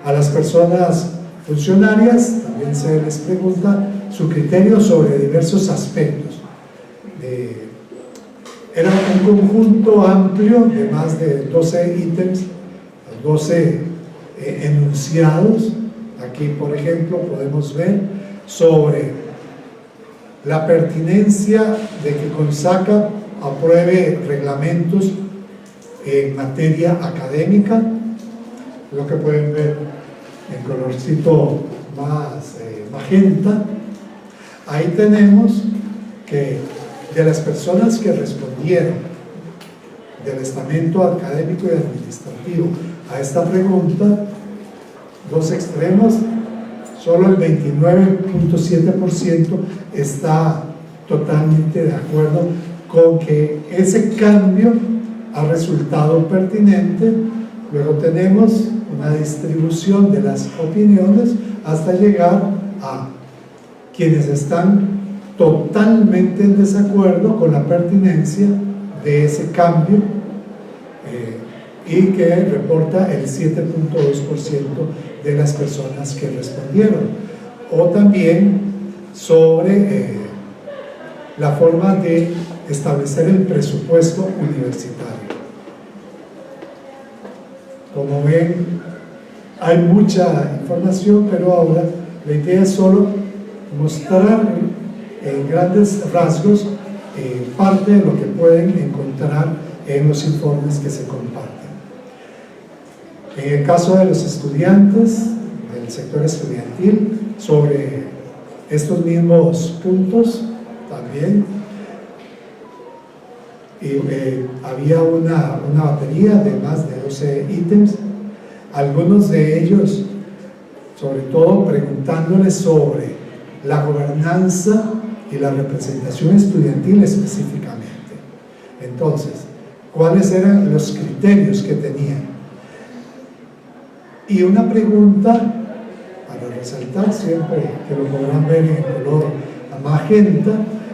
a las personas funcionarias también se les pregunta su criterio sobre diversos aspectos. Era un conjunto amplio de más de 12 ítems, 12 enunciados. Aquí, por ejemplo, podemos ver sobre la pertinencia de que CONSACA apruebe reglamentos en materia académica, lo que pueden ver en colorcito más magenta. Ahí tenemos que de las personas que respondieron del estamento académico y administrativo a esta pregunta, dos extremos, solo el 29.7% está totalmente de acuerdo con que ese cambio ha resultado pertinente. Luego tenemos una distribución de las opiniones hasta llegar a quienes están totalmente en desacuerdo con la pertinencia de ese cambio y que reporta el 7.2% de las personas que respondieron, o también sobre la forma de establecer el presupuesto universitario. Como ven, hay mucha información, pero ahora la idea es solo mostrar en grandes rasgos parte de lo que pueden encontrar en los informes que se comparten. En el caso de los estudiantes, del sector estudiantil, sobre estos mismos puntos también, y había una batería de más de 12 ítems, algunos de ellos, sobre todo preguntándoles sobre la gobernanza y la representación estudiantil específicamente. Entonces, ¿cuáles eran los criterios que tenían? Y una pregunta, para resaltar siempre, que lo podrán ver en color magenta,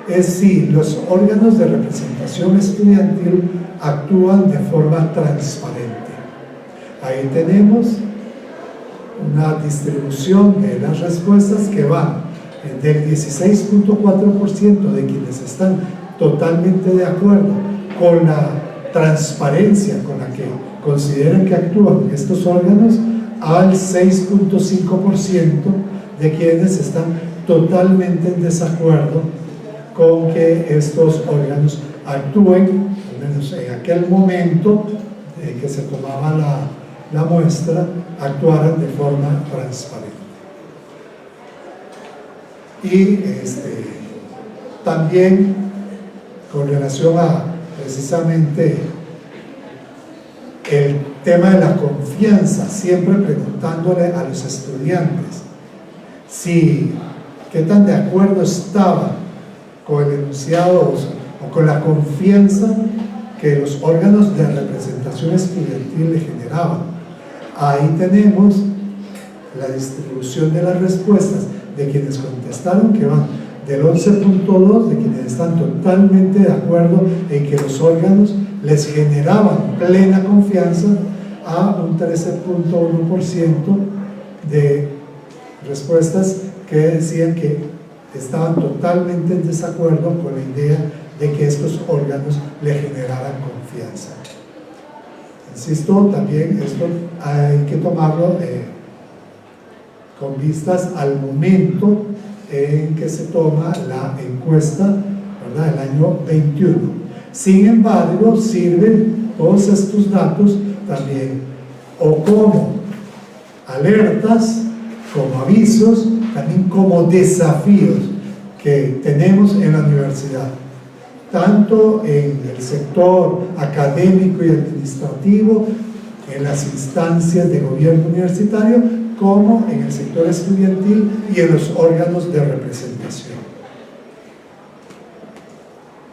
es si los órganos de representación estudiantil actúan de forma transparente. Ahí tenemos una distribución de las respuestas que van del 16.4% de quienes están totalmente de acuerdo con la transparencia con la que consideran que actúan estos órganos, al 6.5% de quienes están totalmente en desacuerdo con que estos órganos actúen, al menos en aquel momento que se tomaba la muestra, actuaran de forma transparente. Y también con relación a precisamente el tema de la confianza, siempre preguntándole a los estudiantes qué tan de acuerdo estaban con el enunciado o con la confianza que los órganos de representación estudiantil le generaban. Ahí tenemos la distribución de las respuestas de quienes contestaron, que van del 11.2 de quienes están totalmente de acuerdo en que los órganos les generaban plena confianza, a un 13.1% de respuestas que decían que estaban totalmente en desacuerdo con la idea de que estos órganos le generaran confianza. Insisto, también esto hay que tomarlo con vistas al momento en que se toma la encuesta, ¿verdad?, el año 21. Sin embargo, sirven todos estos datos también o como alertas, como avisos, también como desafíos que tenemos en la universidad, tanto en el sector académico y administrativo, en las instancias de gobierno universitario, como en el sector estudiantil y en los órganos de representación.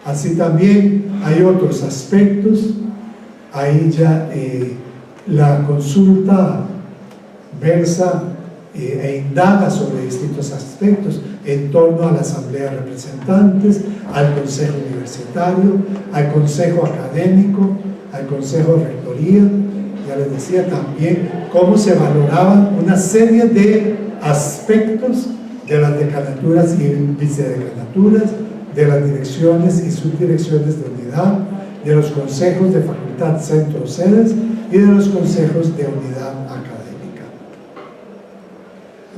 Así también hay otros aspectos. Ahí ya la consulta versa e indaga sobre distintos aspectos en torno a la Asamblea de Representantes, al Consejo Universitario, al Consejo Académico, al Consejo de Rectoría. Ya les decía también cómo se valoraban una serie de aspectos de las decanaturas y vicedecanaturas, de las direcciones y subdirecciones de unidad, de los consejos de facultad, centros, sedes y de los consejos de unidad académica.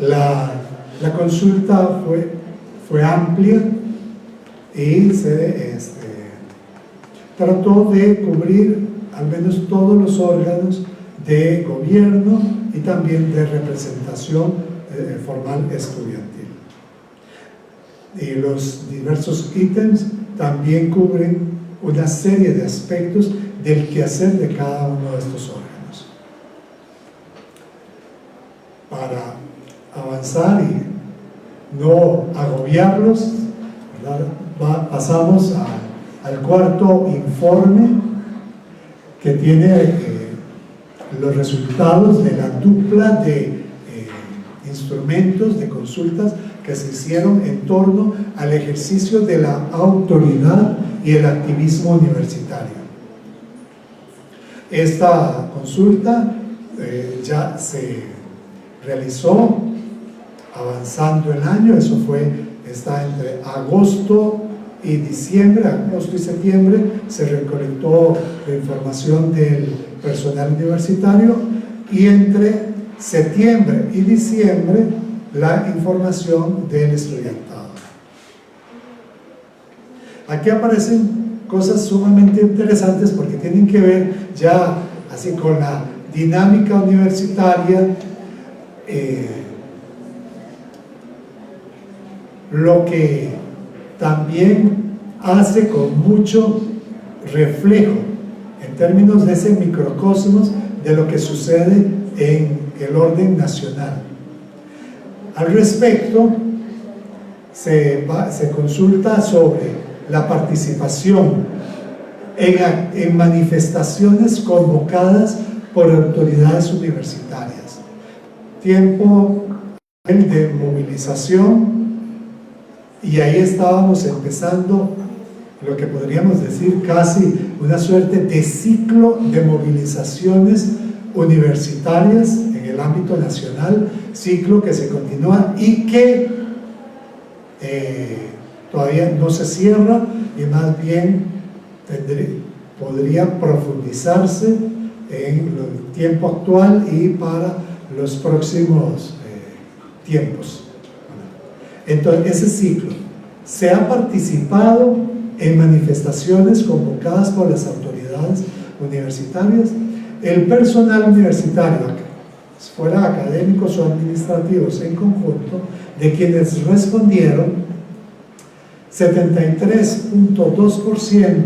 La consulta fue amplia y se trató de cubrir al menos todos los órganos de gobierno y también de representación formal estudiantil. Y los diversos ítems también cubren una serie de aspectos del quehacer de cada uno de estos órganos. Para avanzar y no agobiarlos, ¿verdad?, pasamos al cuarto informe, que tiene los resultados de la dupla de instrumentos de consultas que se hicieron en torno al ejercicio de la autoridad y el activismo universitario. Esta consulta ya se realizó avanzando el año, eso está entre agosto y diciembre, agosto y septiembre, se recolectó la información del personal universitario, y entre septiembre y diciembre la información del estudiantado. Aquí aparecen cosas sumamente interesantes porque tienen que ver ya así con la dinámica universitaria, lo que también hace con mucho reflejo en términos de ese microcosmos de lo que sucede en el orden nacional. Al respecto, se consulta sobre la participación en manifestaciones convocadas por autoridades universitarias. Tiempo de movilización, y ahí estábamos empezando lo que podríamos decir casi una suerte de ciclo de movilizaciones universitarias en el ámbito nacional, ciclo que se continúa y que todavía no se cierra, y más bien podría profundizarse en el tiempo actual y para los próximos tiempos. Entonces, ese ciclo se ha participado en manifestaciones convocadas por las autoridades universitarias. El personal universitario, fuera académicos o administrativos en conjunto, de quienes respondieron, 73.2%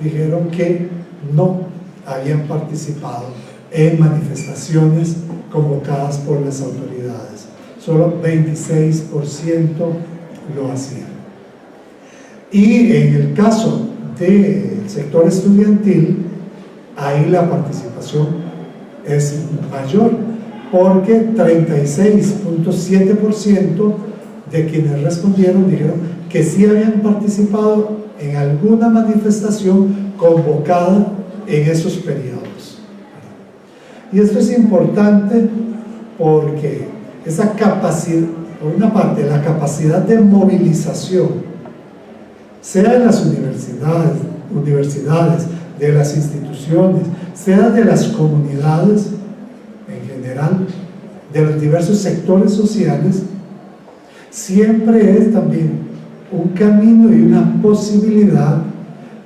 dijeron que no habían participado en manifestaciones convocadas por las autoridades. Solo 26% lo hacían. Y en el caso del sector estudiantil, ahí la participación es mayor, porque 36.7% de quienes respondieron dijeron que sí habían participado en alguna manifestación convocada en esos periodos. Y esto es importante porque esa capacidad, por una parte, la capacidad de movilización, sea de las universidades, de las instituciones, sea de las comunidades en general, de los diversos sectores sociales, siempre es también un camino y una posibilidad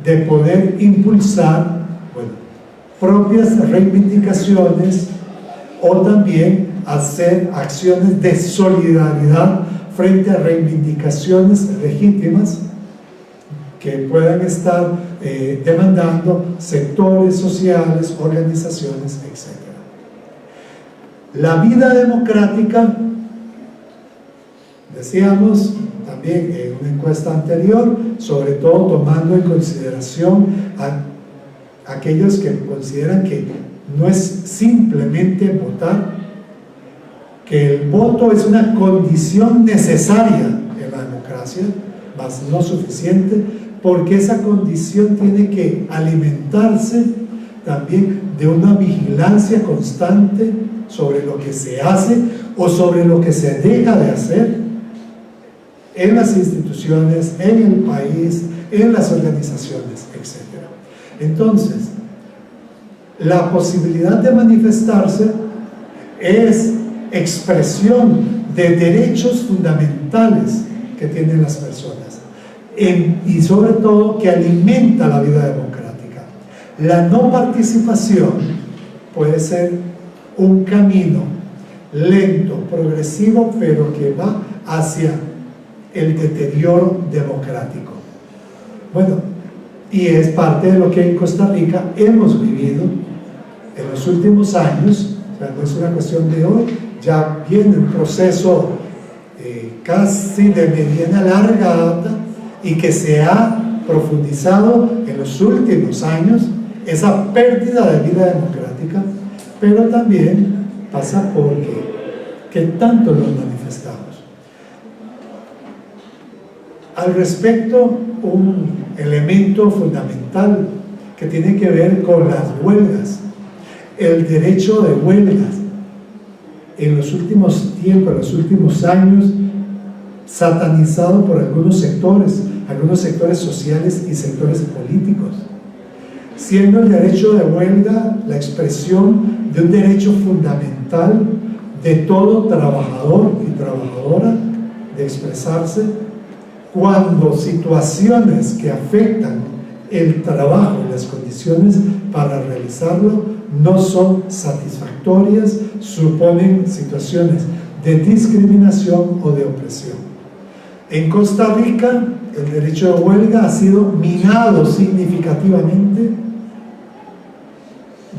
de poder impulsar, bueno, propias reivindicaciones, o también hacer acciones de solidaridad frente a reivindicaciones legítimas que puedan estar demandando sectores sociales, organizaciones, etc. La vida democrática, decíamos también en una encuesta anterior, sobre todo tomando en consideración a aquellos que consideran que no es simplemente votar, que el voto es una condición necesaria en la democracia, mas no suficiente, porque esa condición tiene que alimentarse también de una vigilancia constante sobre lo que se hace o sobre lo que se deja de hacer en las instituciones, en el país, en las organizaciones, etc. Entonces, la posibilidad de manifestarse es expresión de derechos fundamentales que tienen las personas y sobre todo que alimenta la vida democrática. La no participación puede ser un camino lento, progresivo, pero que va hacia el deterioro democrático. Bueno, y es parte de lo que en Costa Rica hemos vivido en los últimos años. O sea, no es una cuestión de hoy, ya viene un proceso casi de mediana larga data y que se ha profundizado en los últimos años, esa pérdida de vida democrática, pero también pasa porque que tanto nos manifestamos. Al respecto, un elemento fundamental que tiene que ver con las huelgas, el derecho de huelgas, en los últimos tiempos, en los últimos años, satanizado por algunos sectores sociales y sectores políticos, siendo el derecho de huelga la expresión de un derecho fundamental de todo trabajador y trabajadora de expresarse cuando situaciones que afectan el trabajo y las condiciones para realizarlo no son satisfactorias, suponen situaciones de discriminación o de opresión. En Costa Rica, el derecho de huelga ha sido minado significativamente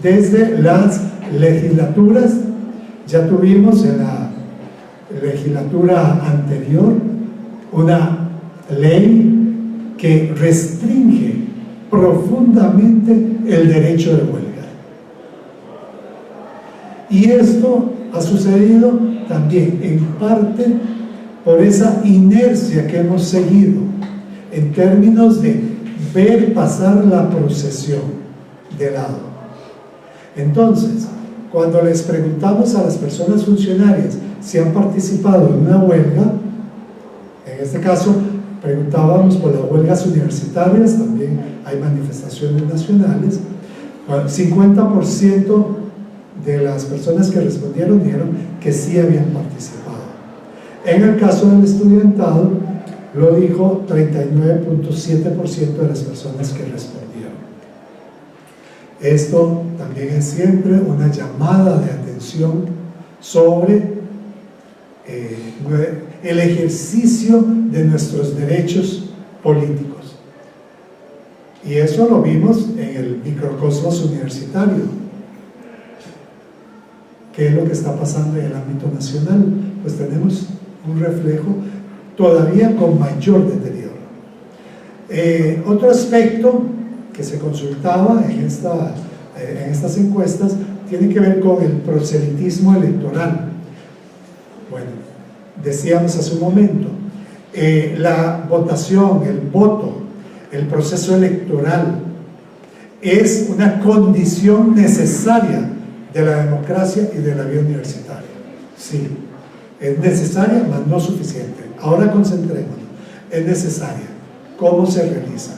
desde las legislaturas. Ya tuvimos en la legislatura anterior una ley que restringe profundamente el derecho de huelga. Y esto ha sucedido también en parte por esa inercia que hemos seguido en términos de ver pasar la procesión de lado. Entonces, cuando les preguntamos a las personas funcionarias si han participado en una huelga, en este caso preguntábamos por las huelgas universitarias, también hay manifestaciones nacionales, 50% de las personas que respondieron dijeron que sí habían participado. En el caso del estudiantado, lo dijo 39.7% de las personas que respondieron. Esto también es siempre una llamada de atención sobre el ejercicio de nuestros derechos políticos. Y eso lo vimos en el microcosmos universitario. ¿Qué es lo que está pasando en el ámbito nacional? Pues tenemos un reflejo todavía con mayor deterioro. Otro aspecto que se consultaba en estas encuestas tiene que ver con el proselitismo electoral. Bueno, decíamos hace un momento, la votación, el voto, el proceso electoral es una condición necesaria de la democracia y de la vida universitaria. Sí, es necesaria, mas no suficiente. Ahora concentrémonos. Es necesaria. ¿Cómo se realiza?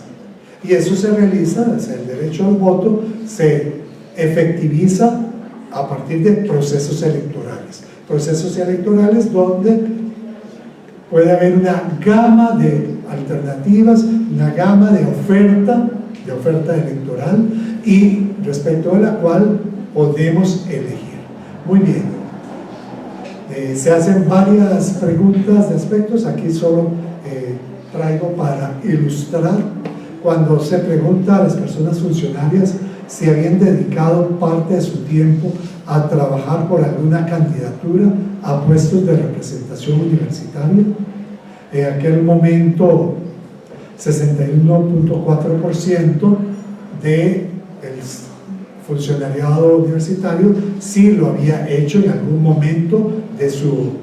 Y eso se realiza, o sea, el derecho al voto se efectiviza a partir de procesos electorales. Procesos electorales donde puede haber una gama de alternativas, una gama de oferta electoral, y respecto a la cual podemos elegir. Muy bien. Se hacen varias preguntas de aspectos, aquí solo traigo para ilustrar. Cuando se pregunta a las personas funcionarias si habían dedicado parte de su tiempo a trabajar por alguna candidatura a puestos de representación universitaria, en aquel momento 61.4% del funcionariado universitario sí lo había hecho en algún momento de su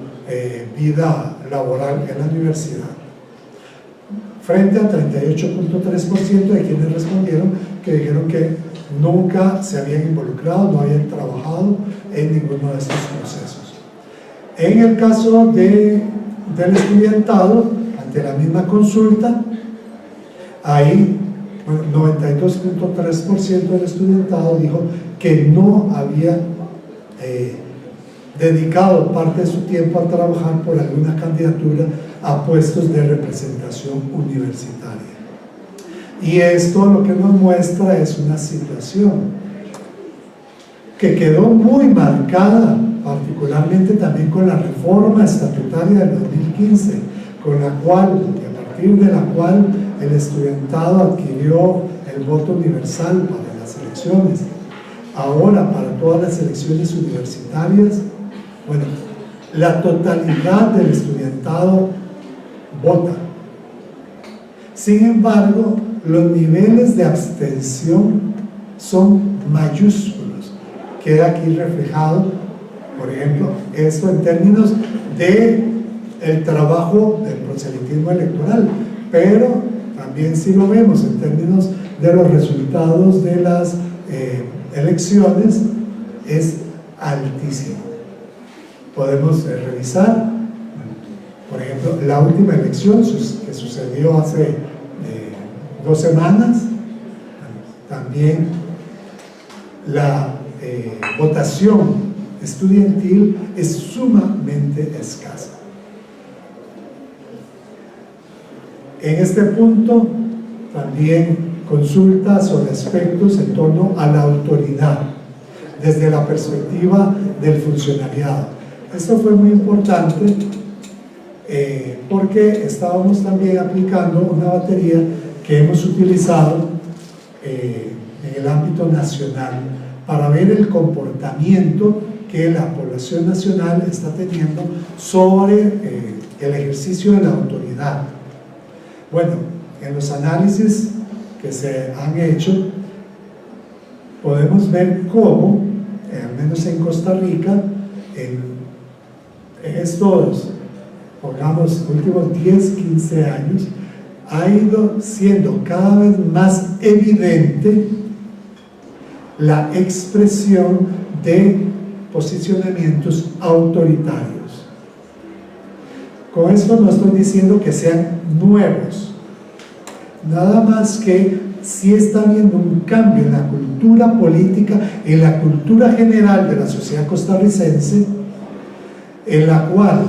vida laboral en la universidad, frente a 38.3% de quienes respondieron que dijeron que nunca se habían involucrado, no habían trabajado en ninguno de estos procesos. En el caso del estudiantado, ante la misma consulta, ahí 92.3% del estudiantado dijo que no había dedicado parte de su tiempo a trabajar por alguna candidatura a puestos de representación universitaria. Y esto lo que nos muestra es una situación que quedó muy marcada, particularmente también con la reforma estatutaria del 2015, con la cual, y a partir de la cual el estudiantado adquirió el voto universal para las elecciones. Ahora, para todas las elecciones universitarias, bueno, la totalidad del estudiantado vota. Sin embargo, los niveles de abstención son mayúsculos. Queda aquí reflejado, por ejemplo, esto en términos de el trabajo del proselitismo electoral, pero también si lo vemos en términos de los resultados de las elecciones, es altísimo. Podemos revisar, por ejemplo, la última elección que sucedió hace 2 semanas, también la votación estudiantil es sumamente escasa. En este punto también consulta sobre aspectos en torno a la autoridad desde la perspectiva del funcionariado. Esto fue muy importante porque estábamos también aplicando una batería que hemos utilizado en el ámbito nacional para ver el comportamiento que la población nacional está teniendo sobre el ejercicio de la autoridad. Bueno, en los análisis que se han hecho, podemos ver cómo, al menos en Costa Rica, en estos, pongamos, últimos 10, 15 años, ha ido siendo cada vez más evidente la expresión de posicionamientos autoritarios. Con esto no estoy diciendo que sean nuevos, nada más que sí está habiendo un cambio en la cultura política, en la cultura general de la sociedad costarricense, en la cual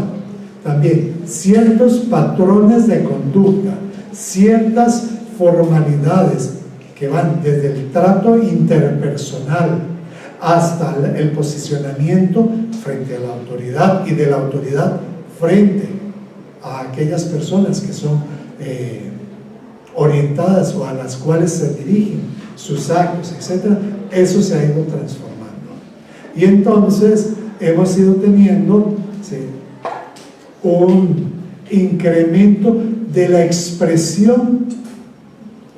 también ciertos patrones de conducta, ciertas formalidades que van desde el trato interpersonal hasta el posicionamiento frente a la autoridad y de la autoridad frente a aquellas personas que son orientadas o a las cuales se dirigen sus actos, etc., eso se ha ido transformando. Y entonces hemos ido teniendo, ¿sí?, un incremento de la expresión,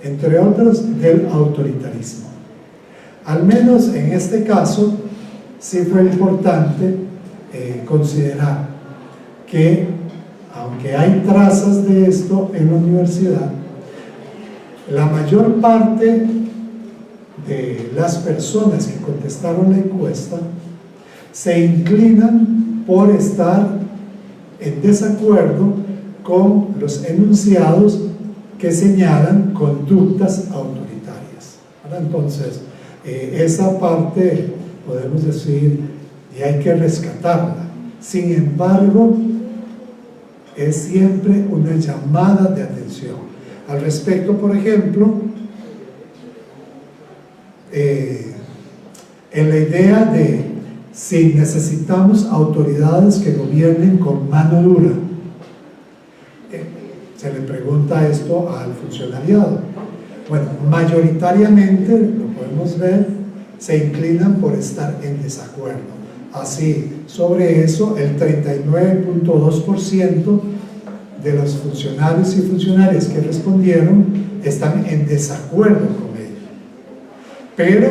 entre otros, del autoritarismo. Al menos en este caso, sí fue importante considerar que, aunque hay trazas de esto en la universidad, la mayor parte de las personas que contestaron la encuesta se inclinan por estar en desacuerdo con los enunciados que señalan conductas autoritarias. Entonces, esa parte podemos decir y hay que rescatarla. Sin embargo, es siempre una llamada de atención. Al respecto, por ejemplo, en la idea de si necesitamos autoridades que gobiernen con mano dura, se le pregunta esto al funcionariado. Bueno, mayoritariamente, lo podemos ver, se inclinan por estar en desacuerdo. Así, sobre eso, el 39.2% de los funcionarios y funcionarias que respondieron están en desacuerdo con ello. Pero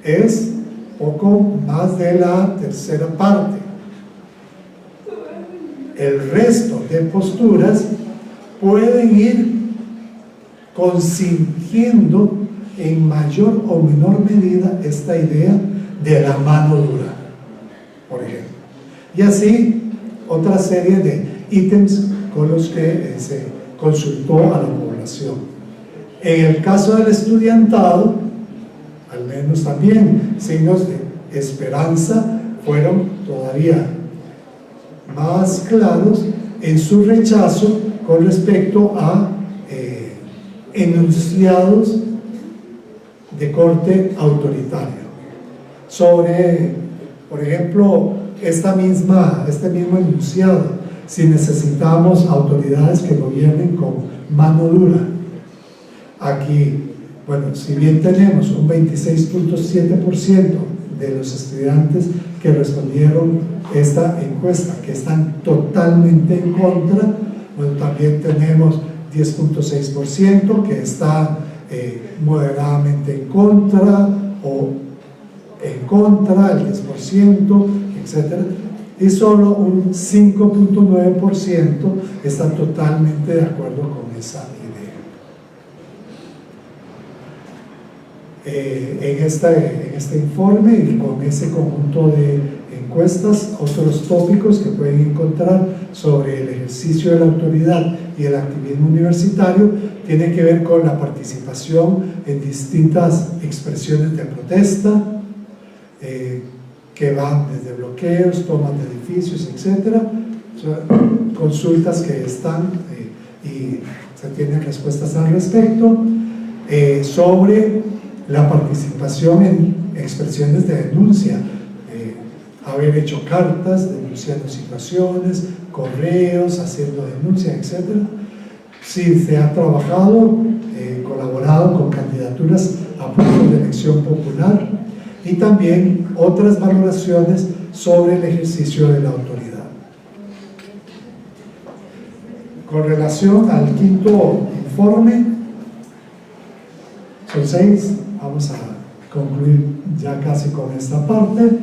es poco más de la tercera parte. El resto de posturas pueden ir consintiendo en mayor o menor medida esta idea de la mano dura, por ejemplo. Y así, otra serie de ítems con los que se consultó a la población. En el caso del estudiantado, al menos también signos de esperanza fueron todavía más claros en su rechazo con respecto a enunciados de corte autoritario. Sobre, por ejemplo, este mismo enunciado, si necesitamos autoridades que gobiernen con mano dura. Aquí, bueno, si bien tenemos un 26.7% de los estudiantes que respondieron esta encuesta que están totalmente en contra, bueno, también tenemos 10.6% que está moderadamente en contra o en contra, el 10%, etc. Y solo un 5.9% está totalmente de acuerdo con esa idea. En este informe y con ese conjunto de encuestas, otros tópicos que pueden encontrar sobre el ejercicio de la autoridad y el activismo universitario tienen que ver con la participación en distintas expresiones de protesta, que van desde bloqueos, tomas de edificios, etc. Consultas que están y se tienen respuestas al respecto, sobre la participación en expresiones de denuncia, haber hecho cartas denunciando situaciones, correos, haciendo denuncias, etc. Si se ha trabajado, colaborado con candidaturas a puestos de elección popular y también otras valoraciones sobre el ejercicio de la autoridad. Con relación al quinto informe, son 6, vamos a concluir ya casi con esta parte,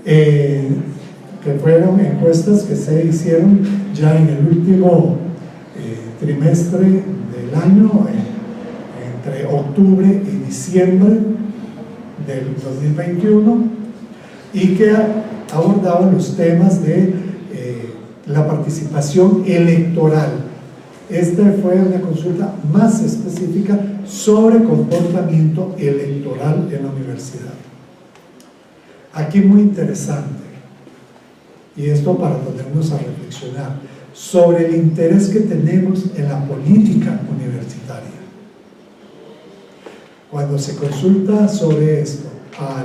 que fueron encuestas que se hicieron ya en el último trimestre del año, entre octubre y diciembre del 2021, y que abordaban los temas de la participación electoral. Esta fue una consulta más específica sobre comportamiento electoral en la universidad. Aquí muy interesante, y esto para ponernos a reflexionar sobre el interés que tenemos en la política universitaria. Cuando se consulta sobre esto a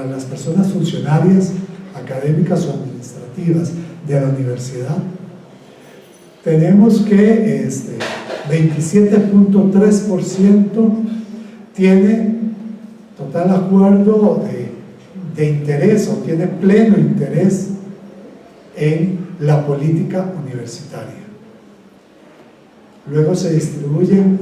las personas funcionarias, académicas o administrativas de la universidad, tenemos que 27.3% tiene total acuerdo de interés o tiene pleno interés en la política universitaria. Luego se distribuyen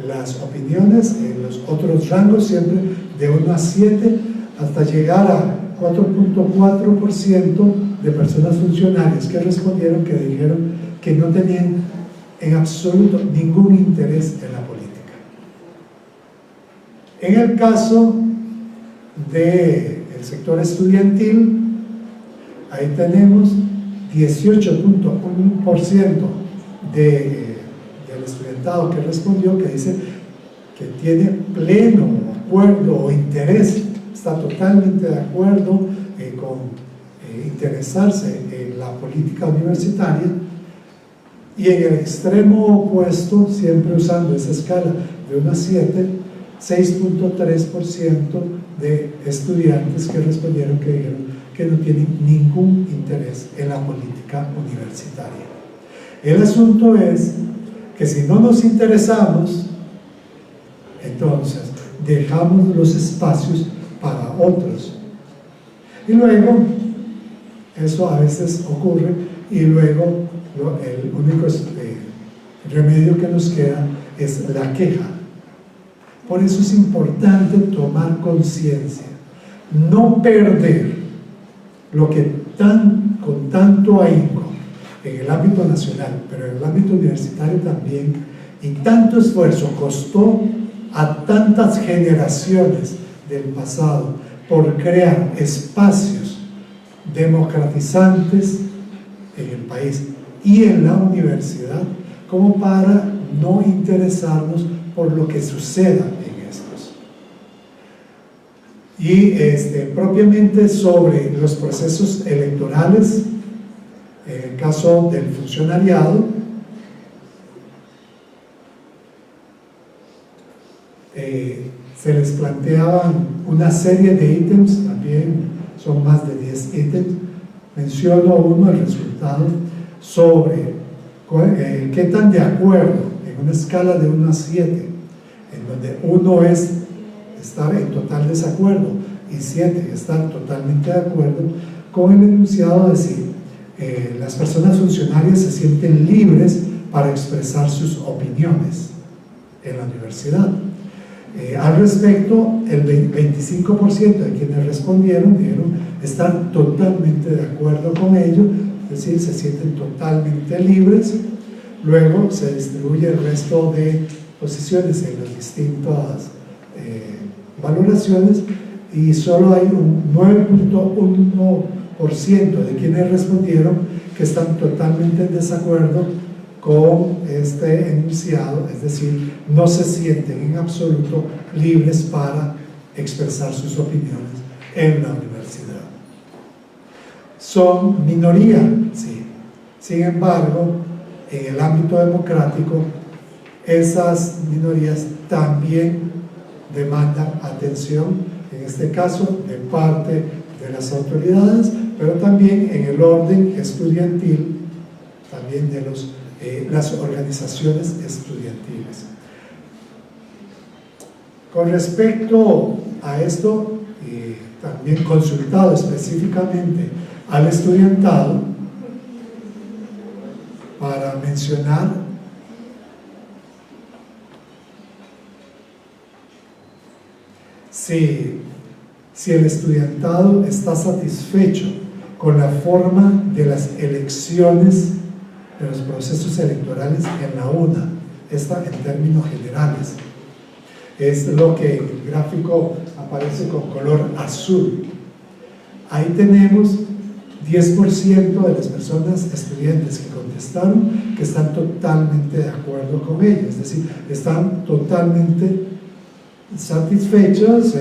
las opiniones en los otros rangos, siempre de 1 a 7, hasta llegar a 4.4% de personas funcionarias que respondieron, que dijeron que no tenían en absoluto ningún interés en la política. En el caso del sector estudiantil, ahí tenemos 18.1% del estudiantado que respondió, que dice que tiene pleno acuerdo o interés, está totalmente de acuerdo con interesarse en la política universitaria. Y en el extremo opuesto, siempre usando esa escala de 1 a 7, 6.3% de estudiantes que respondieron, que dijeron que no tienen ningún interés en la política universitaria. El asunto es que si no nos interesamos, entonces dejamos los espacios para otros. Y luego, eso a veces ocurre, y luego el único remedio que nos queda es la queja. Por eso es importante tomar conciencia, no perder lo que con tanto ahínco en el ámbito nacional, pero en el ámbito universitario también, y tanto esfuerzo costó a tantas generaciones del pasado por crear espacios democratizantes en el país y en la universidad, como para no interesarnos por lo que suceda en estos. Y propiamente sobre los procesos electorales, en el caso del funcionariado, se les planteaban una serie de ítems, también son más de 10 ítems. Menciono uno, el resultado, sobre qué tan de acuerdo, en una escala de 1 a 7, en donde 1 es estar en total desacuerdo y 7 estar totalmente de acuerdo, con el enunciado de decir, las personas funcionarias se sienten libres para expresar sus opiniones en la universidad. Al respecto, el 25% de quienes respondieron dijeron estar totalmente de acuerdo con ello, es decir, se sienten totalmente libres. Luego se distribuye el resto de posiciones en las distintas valoraciones, y solo hay un 9.1% de quienes respondieron que están totalmente en desacuerdo con este enunciado, es decir, no se sienten en absoluto libres para expresar sus opiniones en la universidad. Son minoría, sí. Sin embargo, en el ámbito democrático, esas minorías también demandan atención, en este caso de parte de las autoridades, pero también en el orden estudiantil, también de las organizaciones estudiantiles. Con respecto a esto, también consultado específicamente al estudiantado, para mencionar si el estudiantado está satisfecho con la forma de las elecciones, de los procesos electorales en la UNA, esta en términos generales. Es lo que en el gráfico aparece con color azul. Ahí tenemos 10% de las personas estudiantes que contestaron que están totalmente de acuerdo con ello, es decir, están totalmente satisfechos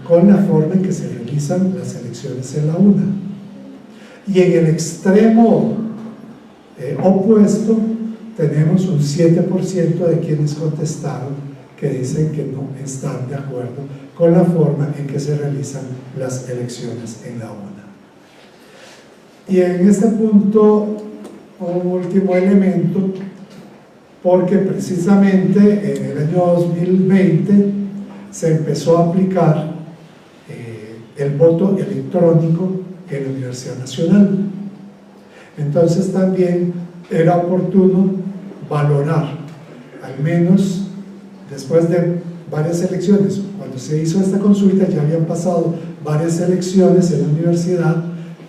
con la forma en que se realizan las elecciones en la UNA. Y en el extremo opuesto tenemos un 7% de quienes contestaron que dicen que no están de acuerdo con la forma en que se realizan las elecciones en la UNA. Y en este punto, un último elemento, porque precisamente en el año 2020 se empezó a aplicar el voto electrónico en la Universidad Nacional. Entonces también era oportuno valorar, al menos después de varias elecciones, cuando se hizo esta consulta ya habían pasado varias elecciones en la universidad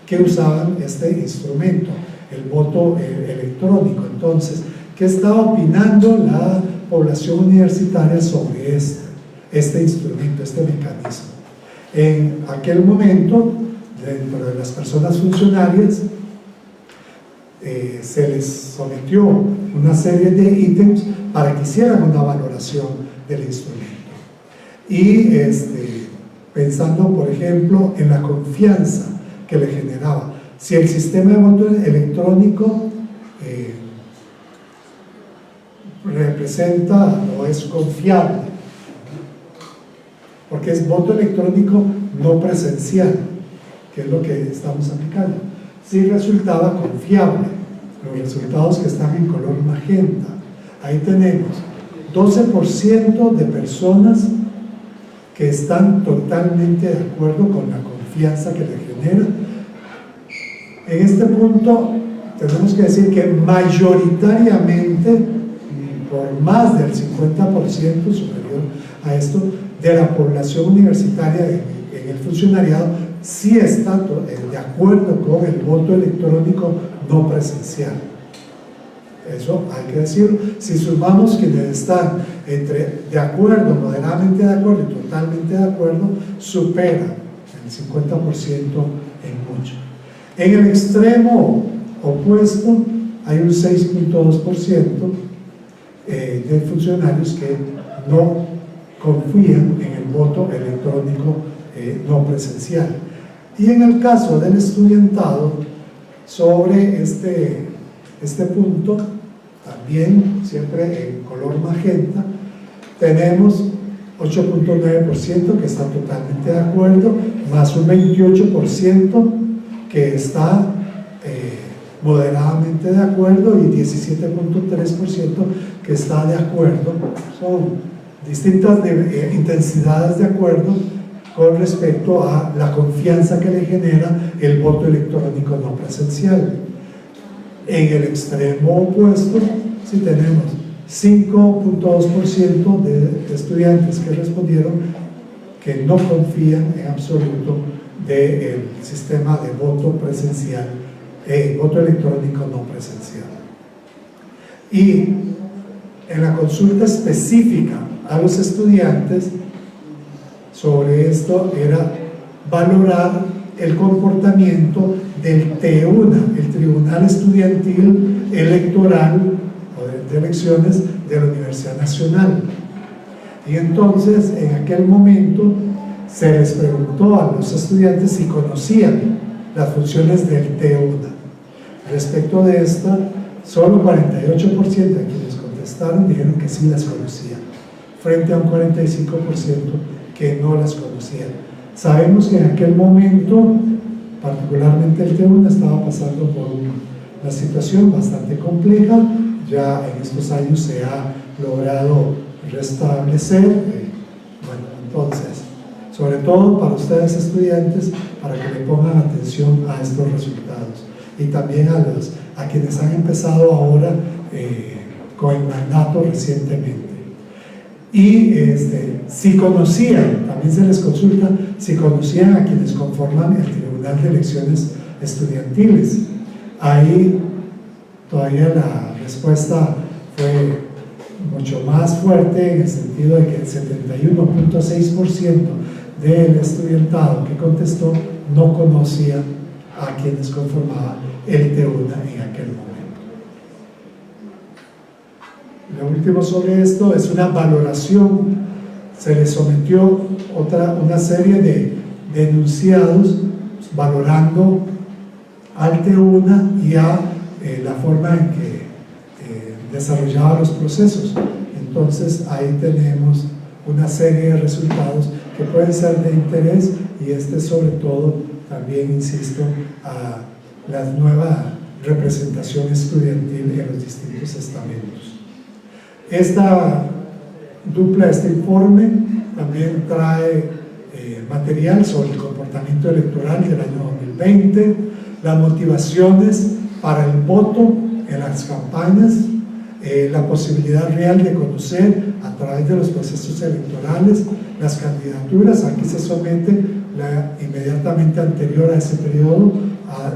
que usaban este instrumento, el voto electrónico. Entonces, ¿qué estaba opinando la población universitaria sobre este instrumento, este mecanismo? En aquel momento, dentro de las personas funcionarias, se les sometió una serie de ítems para que hicieran una valoración del instrumento. Y pensando, por ejemplo, en la confianza que le generaba, si el sistema de voto electrónico representa o es confiable, porque es voto electrónico no presencial, que es lo que estamos aplicando. Si resultaba confiable, los resultados que están en color magenta, ahí tenemos 12% de personas que están totalmente de acuerdo con la confianza que le genera. En este punto tenemos que decir que mayoritariamente, por más del 50% superior a esto, de la población universitaria en el funcionariado, sí está de acuerdo con el voto electrónico no presencial. Eso hay que decirlo. Si sumamos quienes están entre de acuerdo, moderadamente de acuerdo y totalmente de acuerdo, supera el 50% en mucho. En el extremo opuesto hay un 6.2% de funcionarios que no confían en el voto electrónico no presencial. Y en el caso del estudiantado, sobre este punto, también siempre en color magenta, tenemos 8.9% que está totalmente de acuerdo, más un 28% que está moderadamente de acuerdo y 17.3% que está de acuerdo. Son distintas intensidades de acuerdo con respecto a la confianza que le genera el voto electrónico no presencial. En el extremo opuesto, sí tenemos 5.2% de estudiantes que respondieron que no confían en absoluto del sistema de voto presencial, voto electrónico no presencial. Y en la consulta específica a los estudiantes sobre esto era valorar el comportamiento del TEUNA, el Tribunal Estudiantil Electoral o de Elecciones de la Universidad Nacional. Y entonces en aquel momento se les preguntó a los estudiantes si conocían las funciones del TEUNA. Respecto de esta, solo 48% de quienes contestaron dijeron que sí las conocían, frente a un 45% que no las conocían. Sabemos que en aquel momento, particularmente el TEUNA estaba pasando por un la situación bastante compleja. Ya en estos años se ha logrado restablecer. Bueno, entonces, sobre todo para ustedes estudiantes, para que le pongan atención a estos resultados, y también a quienes han empezado ahora con el mandato recientemente. Y si conocían, también se les consulta si conocían a quienes conforman el Tribunal de Elecciones Estudiantiles. Ahí todavía la respuesta fue mucho más fuerte, en el sentido de que el 71.6% del estudiantado que contestó no conocía a quienes conformaban el TEUNA en aquel momento. Lo último sobre esto es una valoración. Se le sometió una serie de enunciados valorando al TEUNA y a la forma en que desarrollaba los procesos. Entonces ahí tenemos una serie de resultados que pueden ser de interés, y sobre todo también, insisto, a la nueva representación estudiantil en los distintos estamentos. Este informe también trae material sobre el comportamiento electoral del año 2020, las motivaciones para el voto en las campañas, la posibilidad real de conocer a través de los procesos electorales las candidaturas. Aquí se somete inmediatamente anterior a ese periodo a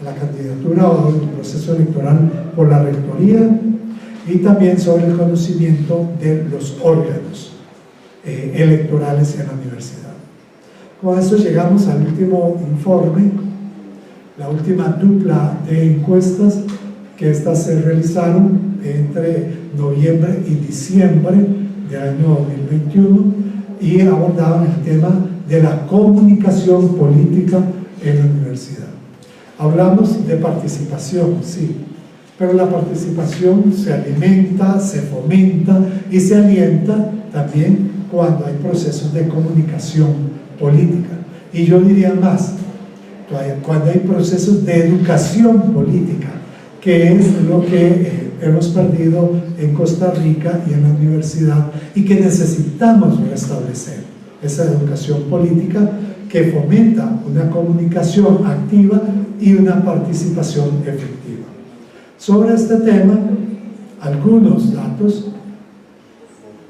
la candidatura o el proceso electoral por la rectoría, y también sobre el conocimiento de los órganos electorales en la universidad. Con esto llegamos al último informe, la última dupla de encuestas, que estas se realizaron entre noviembre y diciembre del año 2021 y abordaban el tema de la comunicación política en la universidad. Hablamos de participación, sí, pero la participación se alimenta, se fomenta y se alienta también cuando hay procesos de comunicación política. Y yo diría más, cuando hay procesos de educación política, que es lo que hemos perdido en Costa Rica y en la universidad, y que necesitamos restablecer esa educación política que fomenta una comunicación activa y una participación efectiva. Sobre este tema, algunos datos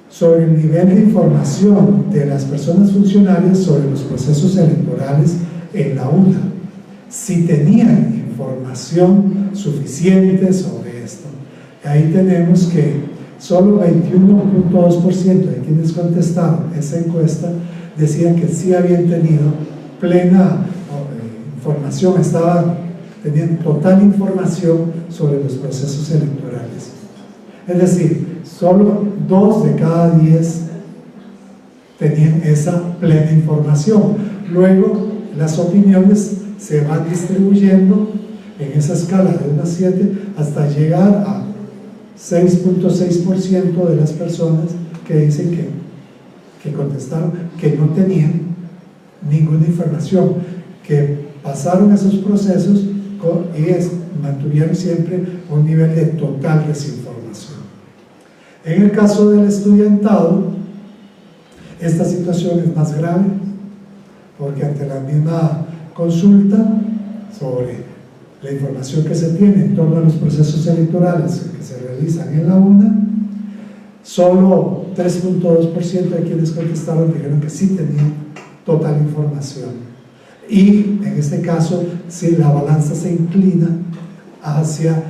sobre el nivel de información de las personas funcionarias sobre los procesos electorales en la UNA, si tenían información suficiente sobre esto. Ahí tenemos que solo 21.2% de quienes contestaron esa encuesta decían que sí habían tenido plena información, tenían total información sobre los procesos electorales. Es decir, solo 2 de cada 10 tenían esa plena información. Luego, las opiniones se van distribuyendo en esa escala de 1 a 7 hasta llegar a 6.6% de las personas que dicen que contestaron que no tenían ninguna información, que pasaron esos procesos y mantuvieron siempre un nivel de total desinformación. En el caso del estudiantado, esta situación es más grave, porque ante la misma consulta sobre la información que se tiene en torno a los procesos electorales que se realizan en la UNA, solo 3.2% de quienes contestaron dijeron que sí tenían total información. Y en este caso, si la balanza se inclina hacia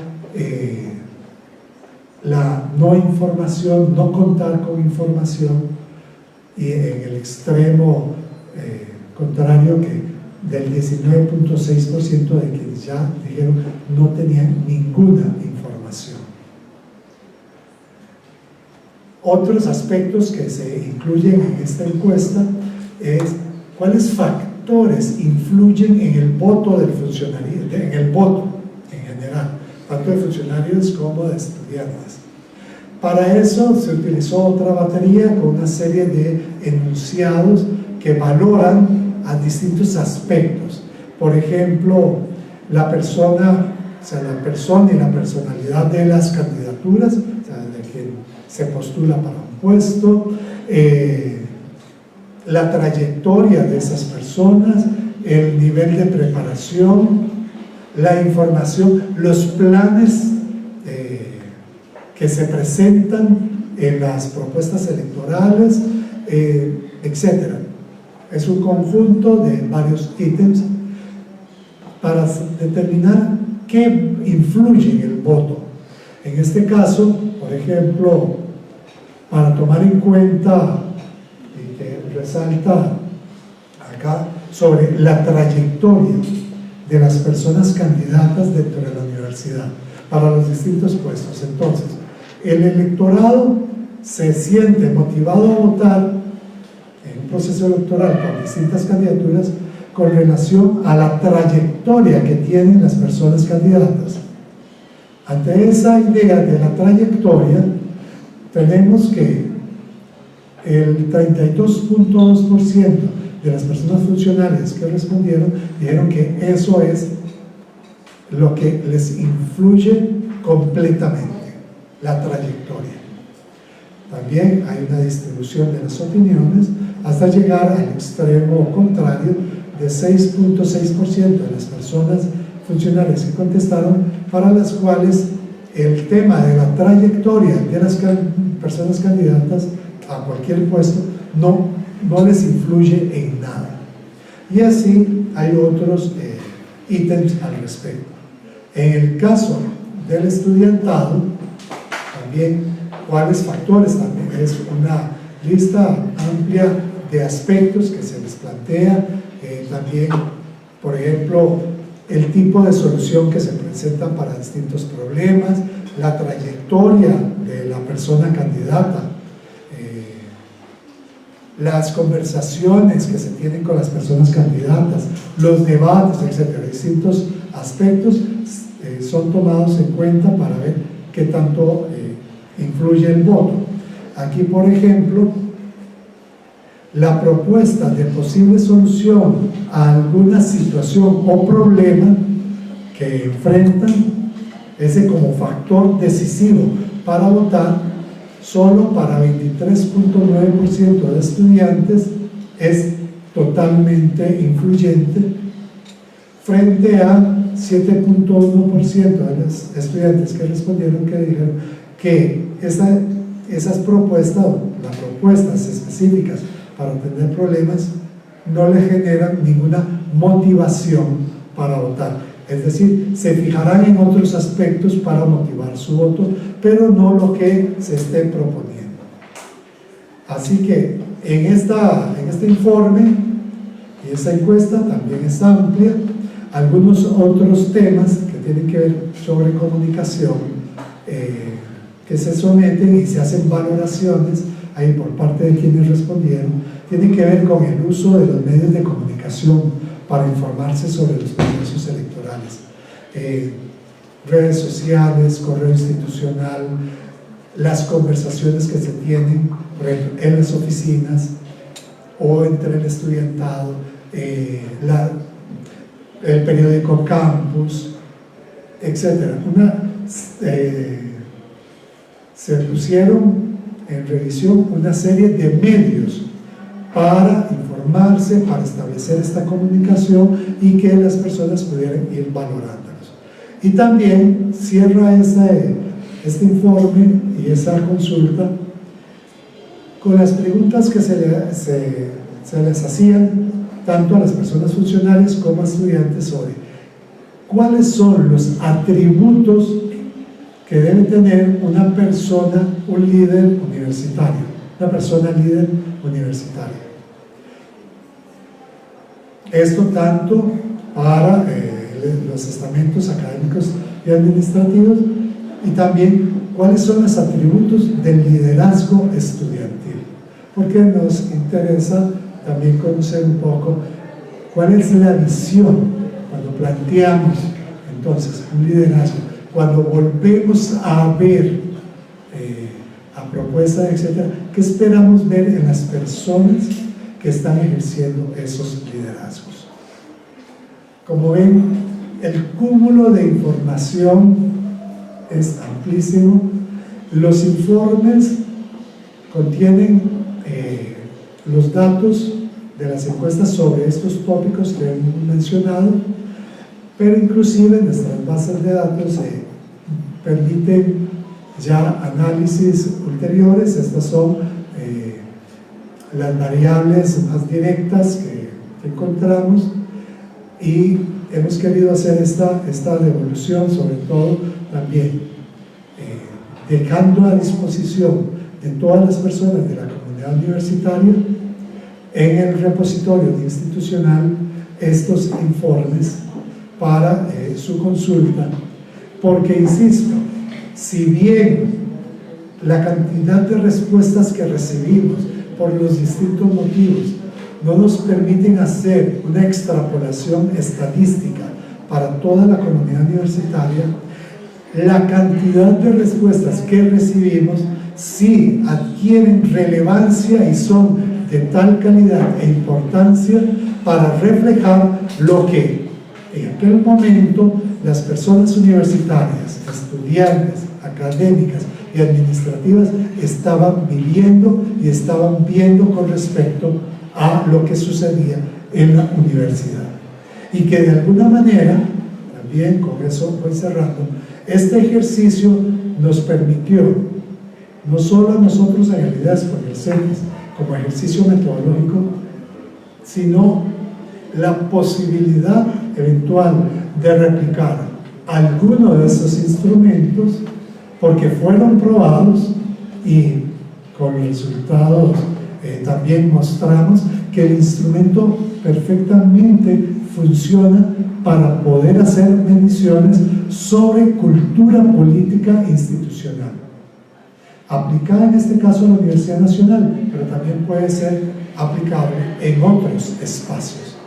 la no información, no contar con información, y en el extremo contrario, que del 19.6% de quienes ya dijeron no tenían ninguna información. Otros aspectos que se incluyen en esta encuesta es cuáles factores influyen en el voto del funcionario, en el voto en general, tanto de funcionarios como de estudiantes. Para eso se utilizó otra batería con una serie de enunciados que valoran a distintos aspectos. Por ejemplo, la persona o sea, la persona y la personalidad de las candidaturas, o sea, de quien se postula para un puesto, la trayectoria de esas personas, el nivel de preparación, la información, los planes que se presentan en las propuestas electorales, etc. Es un conjunto de varios ítems para determinar qué influye en el voto. En este caso, por ejemplo, para tomar en cuenta, y que resalta acá, sobre la trayectoria de las personas candidatas dentro de la universidad para los distintos puestos. Entonces, el electorado se siente motivado a votar en un proceso electoral por distintas candidaturas con relación a la trayectoria que tienen las personas candidatas. Ante esa idea de la trayectoria, tenemos que el 32.2% de las personas funcionales que respondieron dijeron que eso es lo que les influye completamente, la trayectoria. También hay una distribución de las opiniones hasta llegar al extremo contrario de 6.6% de las personas funcionales que contestaron, para las cuales el tema de la trayectoria de las personas candidatas a cualquier puesto no les influye en nada. Y así hay otros ítems al respecto. En el caso del estudiantado, también cuáles factores, también es una lista amplia de aspectos que se les plantea, también, por ejemplo, el tipo de solución que se presentan para distintos problemas, la trayectoria de la persona candidata, las conversaciones que se tienen con las personas candidatas, los debates, etcétera. Distintos aspectos son tomados en cuenta para ver qué tanto influye el voto. Aquí, por ejemplo, la propuesta de posible solución a alguna situación o problema que enfrentan, ese como factor decisivo para votar, solo para 23.9% de estudiantes es totalmente influyente, frente a 7.1% de los estudiantes que respondieron que dijeron que esas propuestas, las propuestas específicas para obtener problemas, no le generan ninguna motivación para votar. Es decir, se fijarán en otros aspectos para motivar su voto, pero no lo que se esté proponiendo. Así que en este informe y esta encuesta también es amplia. Algunos otros temas que tienen que ver sobre comunicación, que se someten y se hacen valoraciones ahí por parte de quienes respondieron, tienen que ver con el uso de los medios de comunicación para informarse sobre los procesos electorales, redes sociales, correo institucional, las conversaciones que se tienen, por ejemplo, en las oficinas o entre el estudiantado, el periódico Campus, etc. Se pusieron en revisión una serie de medios para informarse, para establecer esta comunicación y que las personas pudieran ir valorándolos. Y también cierra este informe y esa consulta con las preguntas que se les hacían tanto a las personas funcionales como a estudiantes sobre cuáles son los atributos que debe tener una persona, un líder universitario, una persona líder universitaria. Esto tanto para los estamentos académicos y administrativos, y también cuáles son los atributos del liderazgo estudiantil, porque nos interesa también conocer un poco cuál es la visión cuando planteamos entonces un liderazgo, cuando volvemos a ver a propuestas, etcétera, ¿qué esperamos ver en las personas que están ejerciendo esos liderazgos? Como ven, el cúmulo de información es amplísimo. Los informes contienen los datos de las encuestas sobre estos tópicos que hemos mencionado, pero inclusive nuestras bases de datos permiten ya análisis ulteriores. Estas son las variables más directas que encontramos, y hemos querido hacer esta devolución, sobre todo también dejando a disposición de todas las personas de la comunidad universitaria en el repositorio institucional estos informes para su consulta, porque insisto, si bien la cantidad de respuestas que recibimos por los distintos motivos no nos permiten hacer una extrapolación estadística para toda la comunidad universitaria, la cantidad de respuestas que recibimos sí adquieren relevancia y son de tal calidad e importancia para reflejar lo que en aquel momento las personas universitarias, estudiantes, académicas y administrativas estaban viviendo y estaban viendo con respecto a lo que sucedía en la universidad. Y que de alguna manera, también con eso voy cerrando, este ejercicio nos permitió, no solo a nosotros en el IDESPO, en el CETIS, como ejercicio metodológico, sino la posibilidad eventual de replicar alguno de esos instrumentos, porque fueron probados y con resultados también mostramos que el instrumento perfectamente funciona para poder hacer mediciones sobre cultura política institucional, aplicada en este caso a la Universidad Nacional, pero también puede ser aplicable en otros espacios.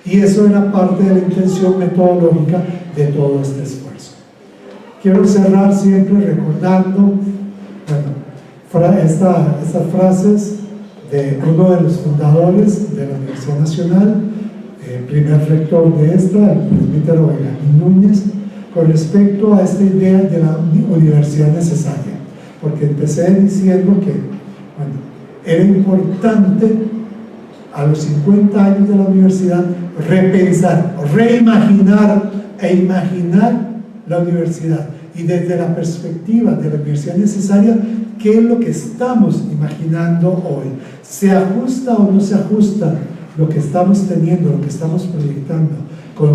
Y eso era parte de la intención metodológica de todo este esfuerzo. Quiero cerrar siempre recordando estas frases de uno de los fundadores de la Universidad Nacional, primer rector de esta, el presbítero Benjamín Núñez, con respecto a esta idea de la universidad necesaria, porque empecé diciendo que era importante a los 50 años de la universidad repensar, reimaginar e imaginar la universidad, y desde la perspectiva de la universidad necesaria, ¿qué es lo que estamos imaginando hoy? ¿Se ajusta o no se ajusta lo que estamos teniendo, lo que estamos proyectando con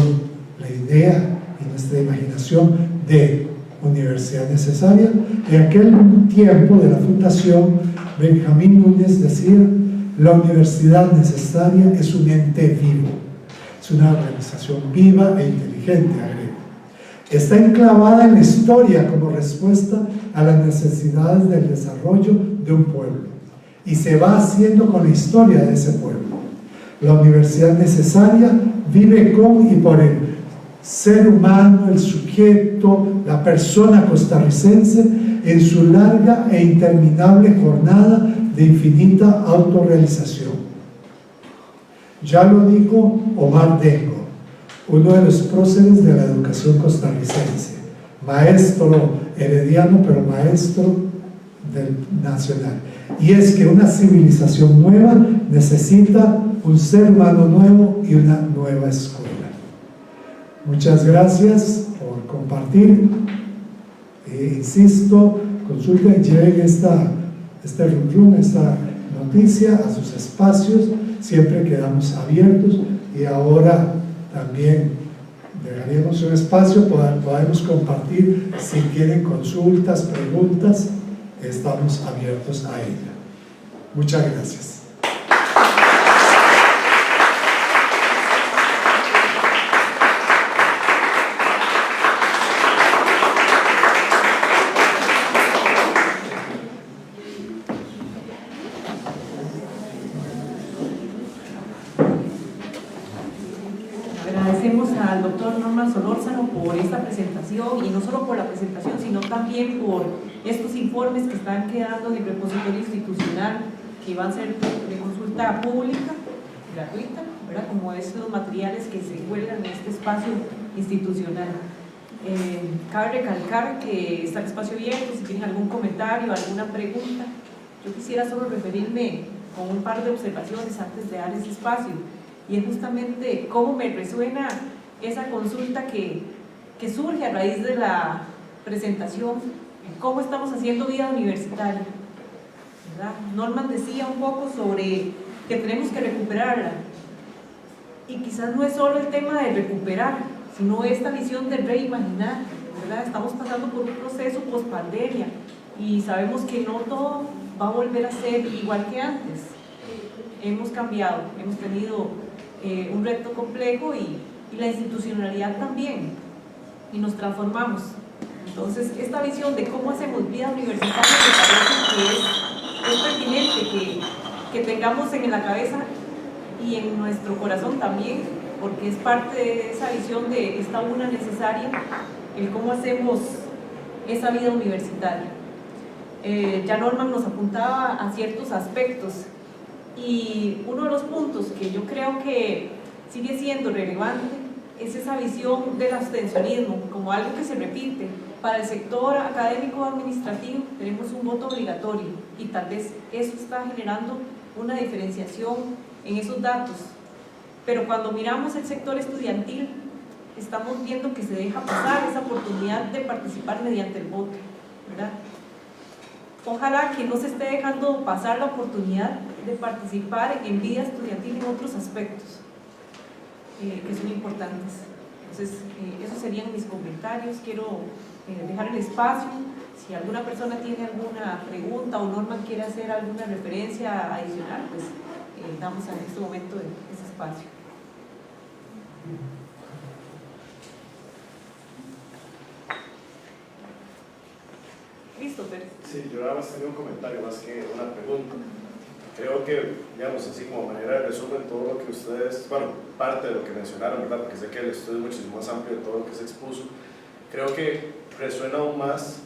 la idea y nuestra imaginación de universidad necesaria? En aquel tiempo de la fundación, Benjamín Núñez decía: la universidad necesaria es un ente vivo, es una organización viva e inteligente, agrego. Está enclavada en la historia como respuesta a las necesidades del desarrollo de un pueblo, y se va haciendo con la historia de ese pueblo. La universidad necesaria vive con y por el ser humano, el sujeto, la persona costarricense, en su larga e interminable jornada de infinita autorrealización. Ya lo dijo Omar Dengo, uno de los próceres de la educación costarricense, maestro herediano, pero maestro del nacional. Y es que una civilización nueva necesita un ser humano nuevo y una nueva escuela. Muchas gracias por compartir. Insisto, consulten, lleven esta noticia a sus espacios. Siempre quedamos abiertos, y ahora también dejaríamos un espacio, podemos compartir si quieren consultas, preguntas, estamos abiertos a ella. Muchas gracias. Agradecemos al doctor Norman Solórzano por esta presentación, y no solo por la presentación, sino también por estos informes que están quedando en el repositorio institucional, que van a ser de consulta pública, gratuita, ¿verdad? Como estos materiales que se cuelgan en este espacio institucional. Cabe recalcar que está el espacio abierto, si tienen algún comentario, alguna pregunta. Yo quisiera solo referirme con un par de observaciones antes de dar ese espacio, y es justamente cómo me resuena esa consulta que surge a raíz de la presentación, cómo estamos haciendo vida universitaria, ¿verdad? Norman decía un poco sobre que tenemos que recuperarla, y quizás no es solo el tema de recuperar, sino esta visión de reimaginar, ¿verdad? Estamos pasando por un proceso post-pandemia y sabemos que no todo va a volver a ser igual que antes. Hemos cambiado, hemos tenido un reto complejo y la institucionalidad también, y nos transformamos. Entonces, esta visión de cómo hacemos vida universitaria me parece que es pertinente que tengamos en la cabeza y en nuestro corazón también, porque es parte de esa visión de esta una necesaria, el cómo hacemos esa vida universitaria. Ya Norman nos apuntaba a ciertos aspectos, y uno de los puntos que yo creo que sigue siendo relevante es esa visión del abstencionismo como algo que se repite. Para el sector académico administrativo tenemos un voto obligatorio, y tal vez eso está generando una diferenciación en esos datos, pero cuando miramos el sector estudiantil estamos viendo que se deja pasar esa oportunidad de participar mediante el voto, ¿verdad? Ojalá que no se esté dejando pasar la oportunidad de participar en vida estudiantil en otros aspectos que son importantes. Entonces, esos serían mis comentarios. Quiero dejar el espacio. Si alguna persona tiene alguna pregunta o Norman quiere hacer alguna referencia adicional, pues damos en este momento ese espacio. Christopher. Sí, yo nada más tenía un comentario más que una pregunta. Creo que, digamos, así como manera de resumen todo lo que ustedes, bueno, parte de lo que mencionaron, ¿verdad? Porque sé que el estudio es muchísimo más amplio de todo lo que se expuso. Creo que resuena aún más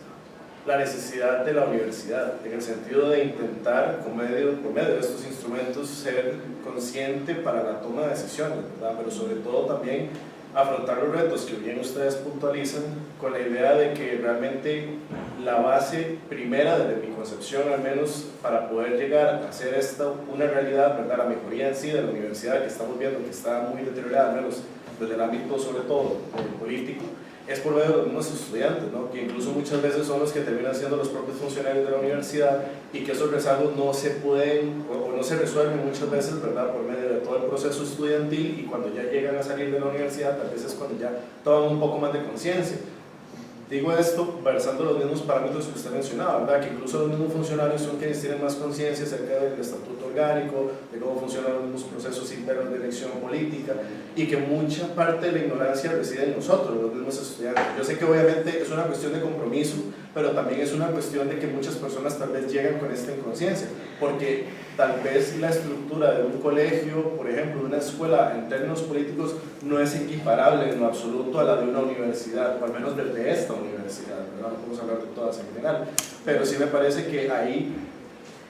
la necesidad de la universidad, en el sentido de intentar, por medio de estos instrumentos, ser consciente para la toma de decisiones, ¿verdad? Pero sobre todo también afrontar los retos que bien ustedes puntualizan, con la idea de que realmente la base primera, desde mi concepción al menos, para poder llegar a hacer esta una realidad, ¿verdad? La mejoría en sí de la universidad que estamos viendo que está muy deteriorada, al menos desde el ámbito sobre todo político, es por medio de los mismos estudiantes, ¿no? Que incluso muchas veces son los que terminan siendo los propios funcionarios de la universidad, y que esos rezagos no se pueden o no se resuelven muchas veces, ¿verdad? Por medio de todo el proceso estudiantil, y cuando ya llegan a salir de la universidad tal vez es cuando ya toman un poco más de conciencia. Digo esto versando los mismos parámetros que usted mencionaba, ¿verdad? Que incluso los mismos funcionarios son quienes tienen más conciencia acerca del estatuto orgánico, de cómo funcionan los mismos procesos internos de elección política, y que mucha parte de la ignorancia reside en nosotros, los mismos estudiantes. Yo sé que obviamente es una cuestión de compromiso, pero también es una cuestión de que muchas personas tal vez llegan con esta inconsciencia, porque tal vez la estructura de un colegio, por ejemplo, de una escuela en términos políticos, no es equiparable en lo absoluto a la de una universidad, o al menos desde esta universidad, ¿verdad? No podemos hablar de todas en general, pero sí me parece que ahí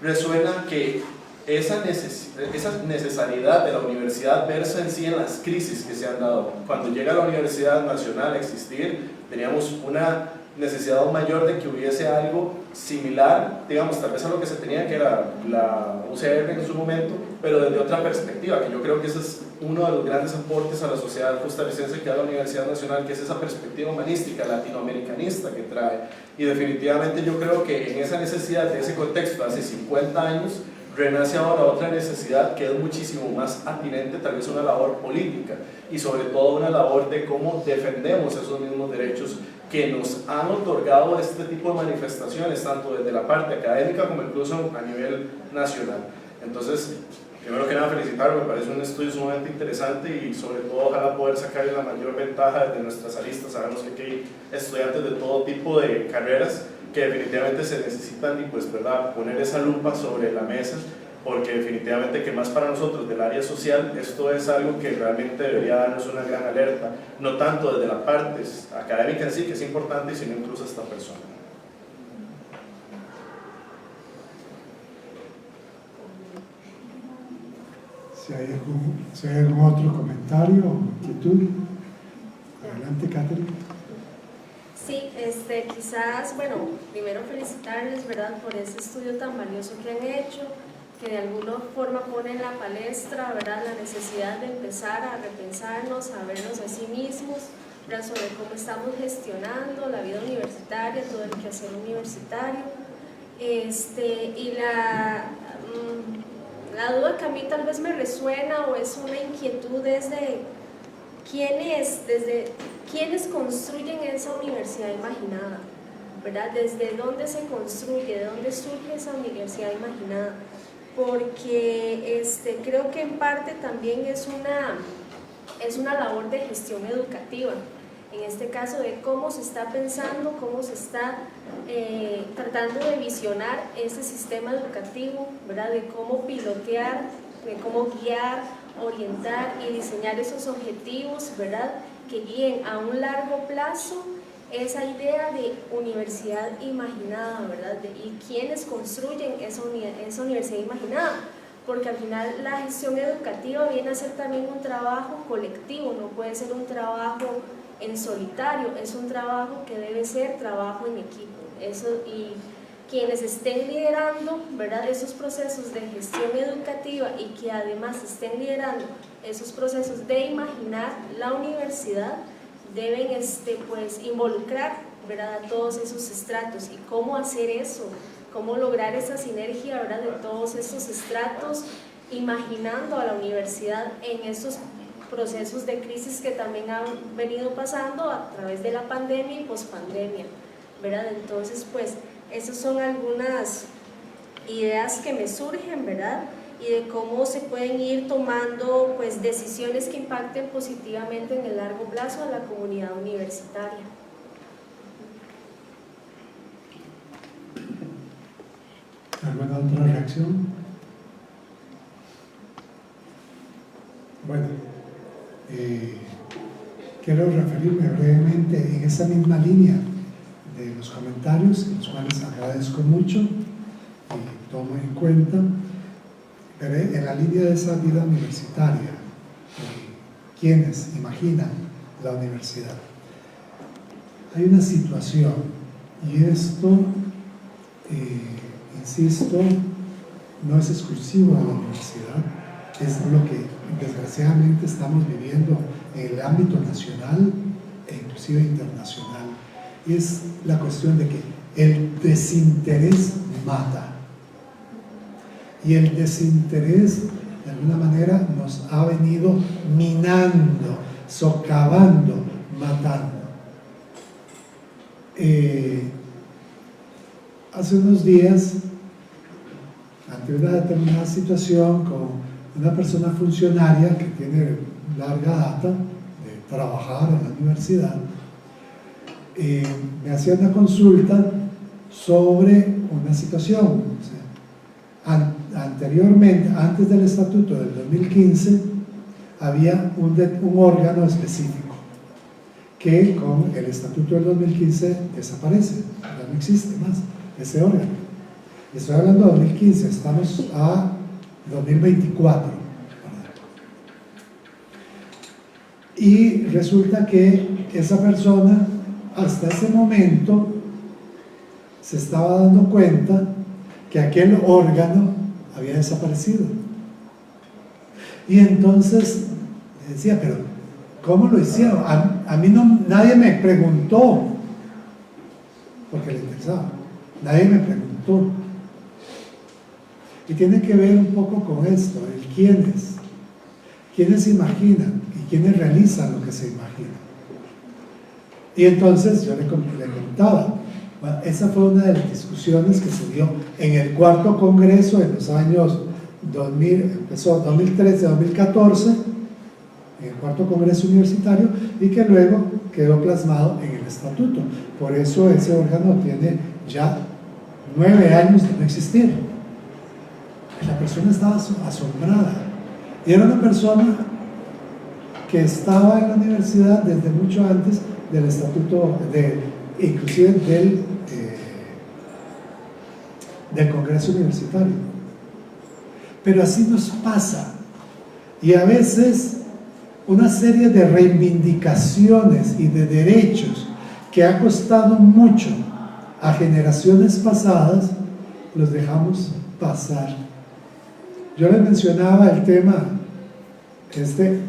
resuena que esa necesidad de la universidad versa en sí en las crisis que se han dado. Cuando llega la Universidad Nacional a existir, teníamos una necesidad aún mayor de que hubiese algo similar, digamos, tal vez a lo que se tenía, que era la UCR en su momento, pero desde otra perspectiva, que yo creo que ese es uno de los grandes aportes a la sociedad costarricense que da la Universidad Nacional, que es esa perspectiva humanística, latinoamericanista que trae. Y definitivamente yo creo que en esa necesidad de ese contexto, hace 50 años, renace ahora otra necesidad que es muchísimo más atinente, tal vez una labor política, y sobre todo una labor de cómo defendemos esos mismos derechos que nos han otorgado este tipo de manifestaciones, tanto desde la parte académica como incluso a nivel nacional. Entonces, primero que nada felicitarlo, me parece un estudio sumamente interesante, y sobre todo ojalá poder sacarle la mayor ventaja desde nuestras aristas. Sabemos que aquí hay estudiantes de todo tipo de carreras que definitivamente se necesitan, y pues, ¿verdad?, poner esa lupa sobre la mesa, porque definitivamente que más para nosotros del área social esto es algo que realmente debería darnos una gran alerta, no tanto desde la parte académica en sí, que es importante, sino incluso esta persona. Si hay algún otro comentario o inquietud, adelante. Adelante, Catherine. Sí, quizás, bueno, primero felicitarles, ¿verdad?, por ese estudio tan valioso que han hecho, que de alguna forma pone en la palestra, ¿verdad?, la necesidad de empezar a repensarnos, a vernos a sí mismos, ¿verdad?, sobre cómo estamos gestionando la vida universitaria, todo el quehacer universitario. Y la duda que a mí tal vez me resuena o es una inquietud es de quiénes construyen esa universidad imaginada, ¿verdad? ¿Desde dónde se construye, de dónde surge esa universidad imaginada? Porque creo que en parte también es una labor de gestión educativa, en este caso de cómo se está pensando, cómo se está tratando de visionar ese sistema educativo, ¿verdad?, de cómo pilotear, de cómo guiar, orientar y diseñar esos objetivos, ¿verdad?, que guíen a un largo plazo esa idea de universidad imaginada, ¿verdad?, y quiénes construyen esa universidad imaginada, porque al final la gestión educativa viene a ser también un trabajo colectivo, no puede ser un trabajo en solitario, es un trabajo que debe ser trabajo en equipo. Y quienes estén liderando, ¿verdad?, esos procesos de gestión educativa y que además estén liderando esos procesos de imaginar la universidad, deben pues, involucrar, ¿verdad?, a todos esos estratos. ¿Y cómo hacer eso? ¿Cómo lograr esa sinergia, ¿verdad?, de todos esos estratos, imaginando a la universidad en esos procesos de crisis que también han venido pasando a través de la pandemia y pospandemia, ¿verdad? Entonces, pues, esas son algunas ideas que me surgen, ¿verdad?, y de cómo se pueden ir tomando, pues, decisiones que impacten positivamente en el largo plazo a la comunidad universitaria. ¿Alguna otra reacción? Bueno, quiero referirme brevemente en esa misma línea de los comentarios, los cuales agradezco mucho y tomo en cuenta, pero en la línea de esa vida universitaria, quienes imaginan la universidad. Hay una situación, y esto, insisto, no es exclusivo de la universidad, es lo que desgraciadamente estamos viviendo en el ámbito nacional e inclusive internacional, y es la cuestión de que el desinterés mata, y el desinterés de alguna manera nos ha venido minando, socavando, matando. Hace unos días, ante una determinada situación con una persona funcionaria que tiene larga data de trabajar en la universidad, me hacía una consulta sobre una situación. O sea, anteriormente, antes del estatuto del 2015, había un órgano específico que con el estatuto del 2015 desaparece, ya no existe más ese órgano. Estoy hablando de 2015, estamos a 2024. Y resulta que esa persona hasta ese momento se estaba dando cuenta que aquel órgano había desaparecido. Y entonces decía, pero ¿cómo lo hicieron? A mí nadie me preguntó, porque le interesaba, nadie me preguntó. Y tiene que ver un poco con esto, el quiénes imaginan y quiénes realizan lo que se imagina. Y entonces yo le contaba, bueno, esa fue una de las discusiones que se dio en el cuarto congreso en los años 2000, empezó 2013-2014, en el cuarto congreso universitario, y que luego quedó plasmado en el estatuto. Por eso ese órgano tiene ya 9 años de no existir. La persona estaba asombrada, y era una persona que estaba en la universidad desde mucho antes del estatuto, inclusive del congreso universitario. Pero así nos pasa, y a veces una serie de reivindicaciones y de derechos que ha costado mucho a generaciones pasadas, los dejamos pasar. Yo les mencionaba el tema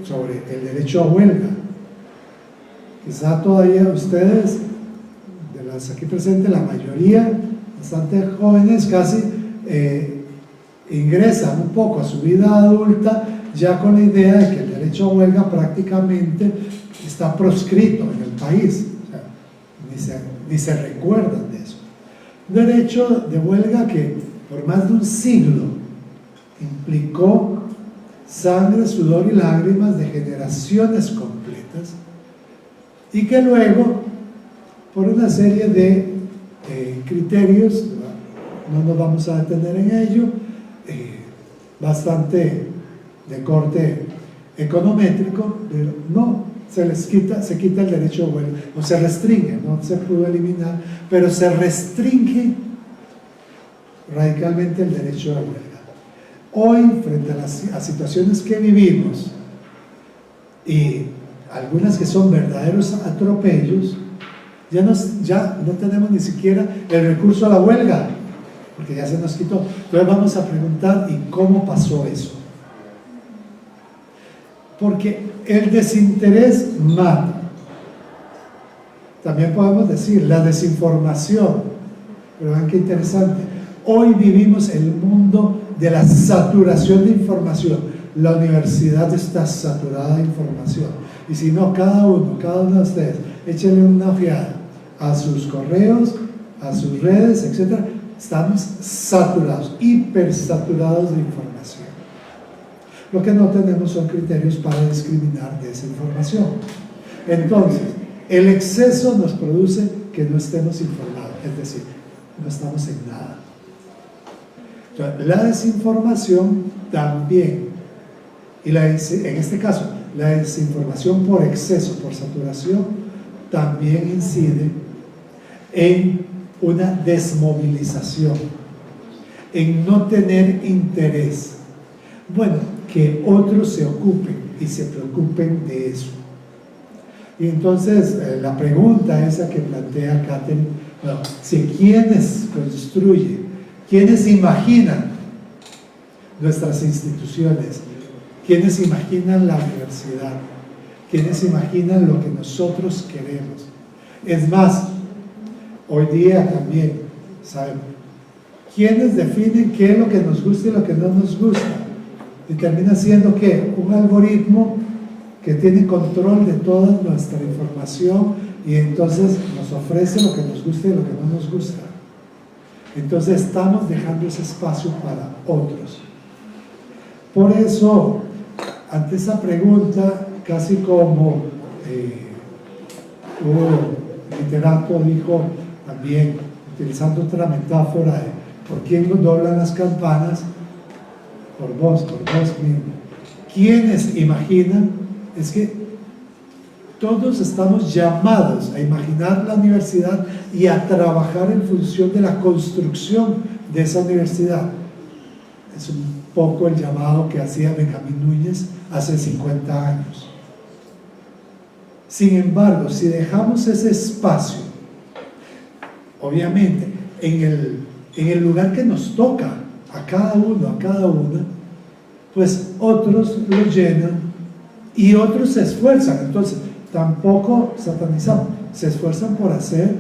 sobre el derecho a huelga. Quizá todavía ustedes, de las aquí presentes, la mayoría, bastante jóvenes, casi ingresan un poco a su vida adulta ya con la idea de que el derecho a huelga prácticamente está proscrito en el país. O sea, ni se recuerdan de eso. Un derecho de huelga que por más de un siglo implicó sangre, sudor y lágrimas de generaciones completas, y que luego, por una serie de criterios, no nos vamos a detener en ello, bastante de corte econométrico, pero no, se quita el derecho a huelga, o se restringe, no se pudo eliminar, pero se restringe radicalmente el derecho a huelga. Hoy, frente a situaciones que vivimos, y algunas que son verdaderos atropellos, ya no tenemos ni siquiera el recurso a la huelga, porque ya se nos quitó. Entonces vamos a preguntar, ¿y cómo pasó eso? Porque el desinterés mata. También podemos decir la desinformación. Pero vean qué interesante. Hoy vivimos el mundo de la saturación de información. La universidad está saturada de información. Y si no, cada uno de ustedes, échenle una ojeada a sus correos, a sus redes, etc. Estamos saturados, hipersaturados de información. Lo que no tenemos son criterios para discriminar de esa información. Entonces, el exceso nos produce que no estemos informados, es decir, no estamos en nada. Entonces, la desinformación también, y en este caso, la desinformación por exceso, por saturación, también incide en una desmovilización, en no tener interés. Bueno, que otros se ocupen y se preocupen de eso. Y entonces la pregunta esa que plantea Catherine, bueno, si quienes construyen, quienes imaginan nuestras instituciones, quienes imaginan la universidad, quienes imaginan lo que nosotros queremos. Es más, hoy día también, ¿saben? ¿Quiénes definen qué es lo que nos gusta y lo que no nos gusta? Y termina siendo ¿qué? Un algoritmo que tiene control de toda nuestra información y entonces nos ofrece lo que nos gusta y lo que no nos gusta. Entonces estamos dejando ese espacio para otros. Por eso, ante esa pregunta, casi como un literato dijo también, utilizando otra metáfora de ¿por quién nos doblan las campanas? Por vos mismo. ¿Quiénes imaginan? Es que todos estamos llamados a imaginar la universidad y a trabajar en función de la construcción de esa universidad. Es un poco el llamado que hacía Benjamín Núñez hace 50 años. Sin embargo, si dejamos ese espacio, obviamente, en el lugar que nos toca, a cada uno, a cada una, pues otros lo llenan y otros se esfuerzan. Entonces, tampoco satanizamos, se esfuerzan por hacer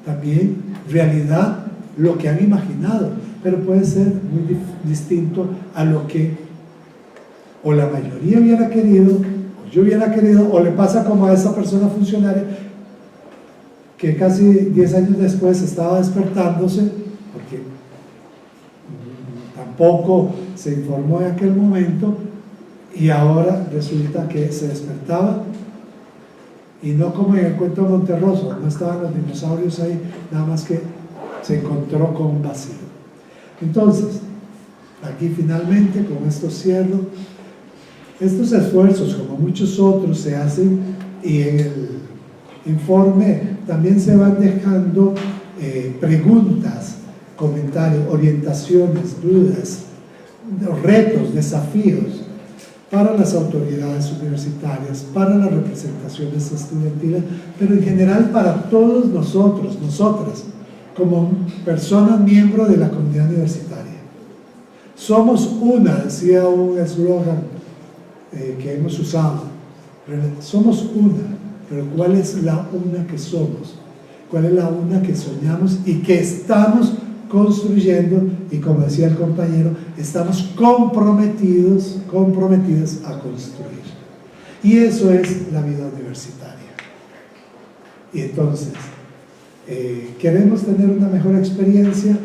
también realidad lo que han imaginado, pero puede ser muy distinto a lo que o la mayoría hubiera querido, o yo hubiera querido, o le pasa como a esa persona funcionaria que casi 10 años después estaba despertándose, porque tampoco se informó en aquel momento, y ahora resulta que se despertaba y no como en el cuento de Monterroso, no estaban los dinosaurios ahí, nada más que se encontró con un vacío. Entonces, aquí finalmente, con esto cierro, estos esfuerzos, como muchos otros, se hacen, y en el informe también se van dejando preguntas, comentarios, orientaciones, dudas, retos, desafíos, para las autoridades universitarias, para las representaciones estudiantiles, pero en general para todos nosotros, nosotras, como personas miembros de la comunidad universitaria. Somos una, decía un eslogan que hemos usado, somos una, pero ¿cuál es la una que somos? ¿Cuál es la una que soñamos y que estamos construyendo? Y como decía el compañero, estamos comprometidas a construir. Y eso es la vida universitaria. Y entonces, ¿queremos tener una mejor experiencia?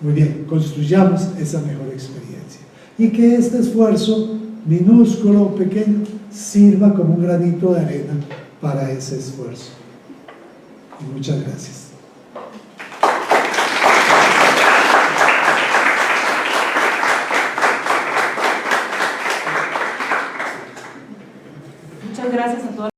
Muy bien, construyamos esa mejor experiencia. Y que este esfuerzo, minúsculo o pequeño, sirva como un granito de arena para ese esfuerzo. Y muchas gracias. Muchas gracias a todas.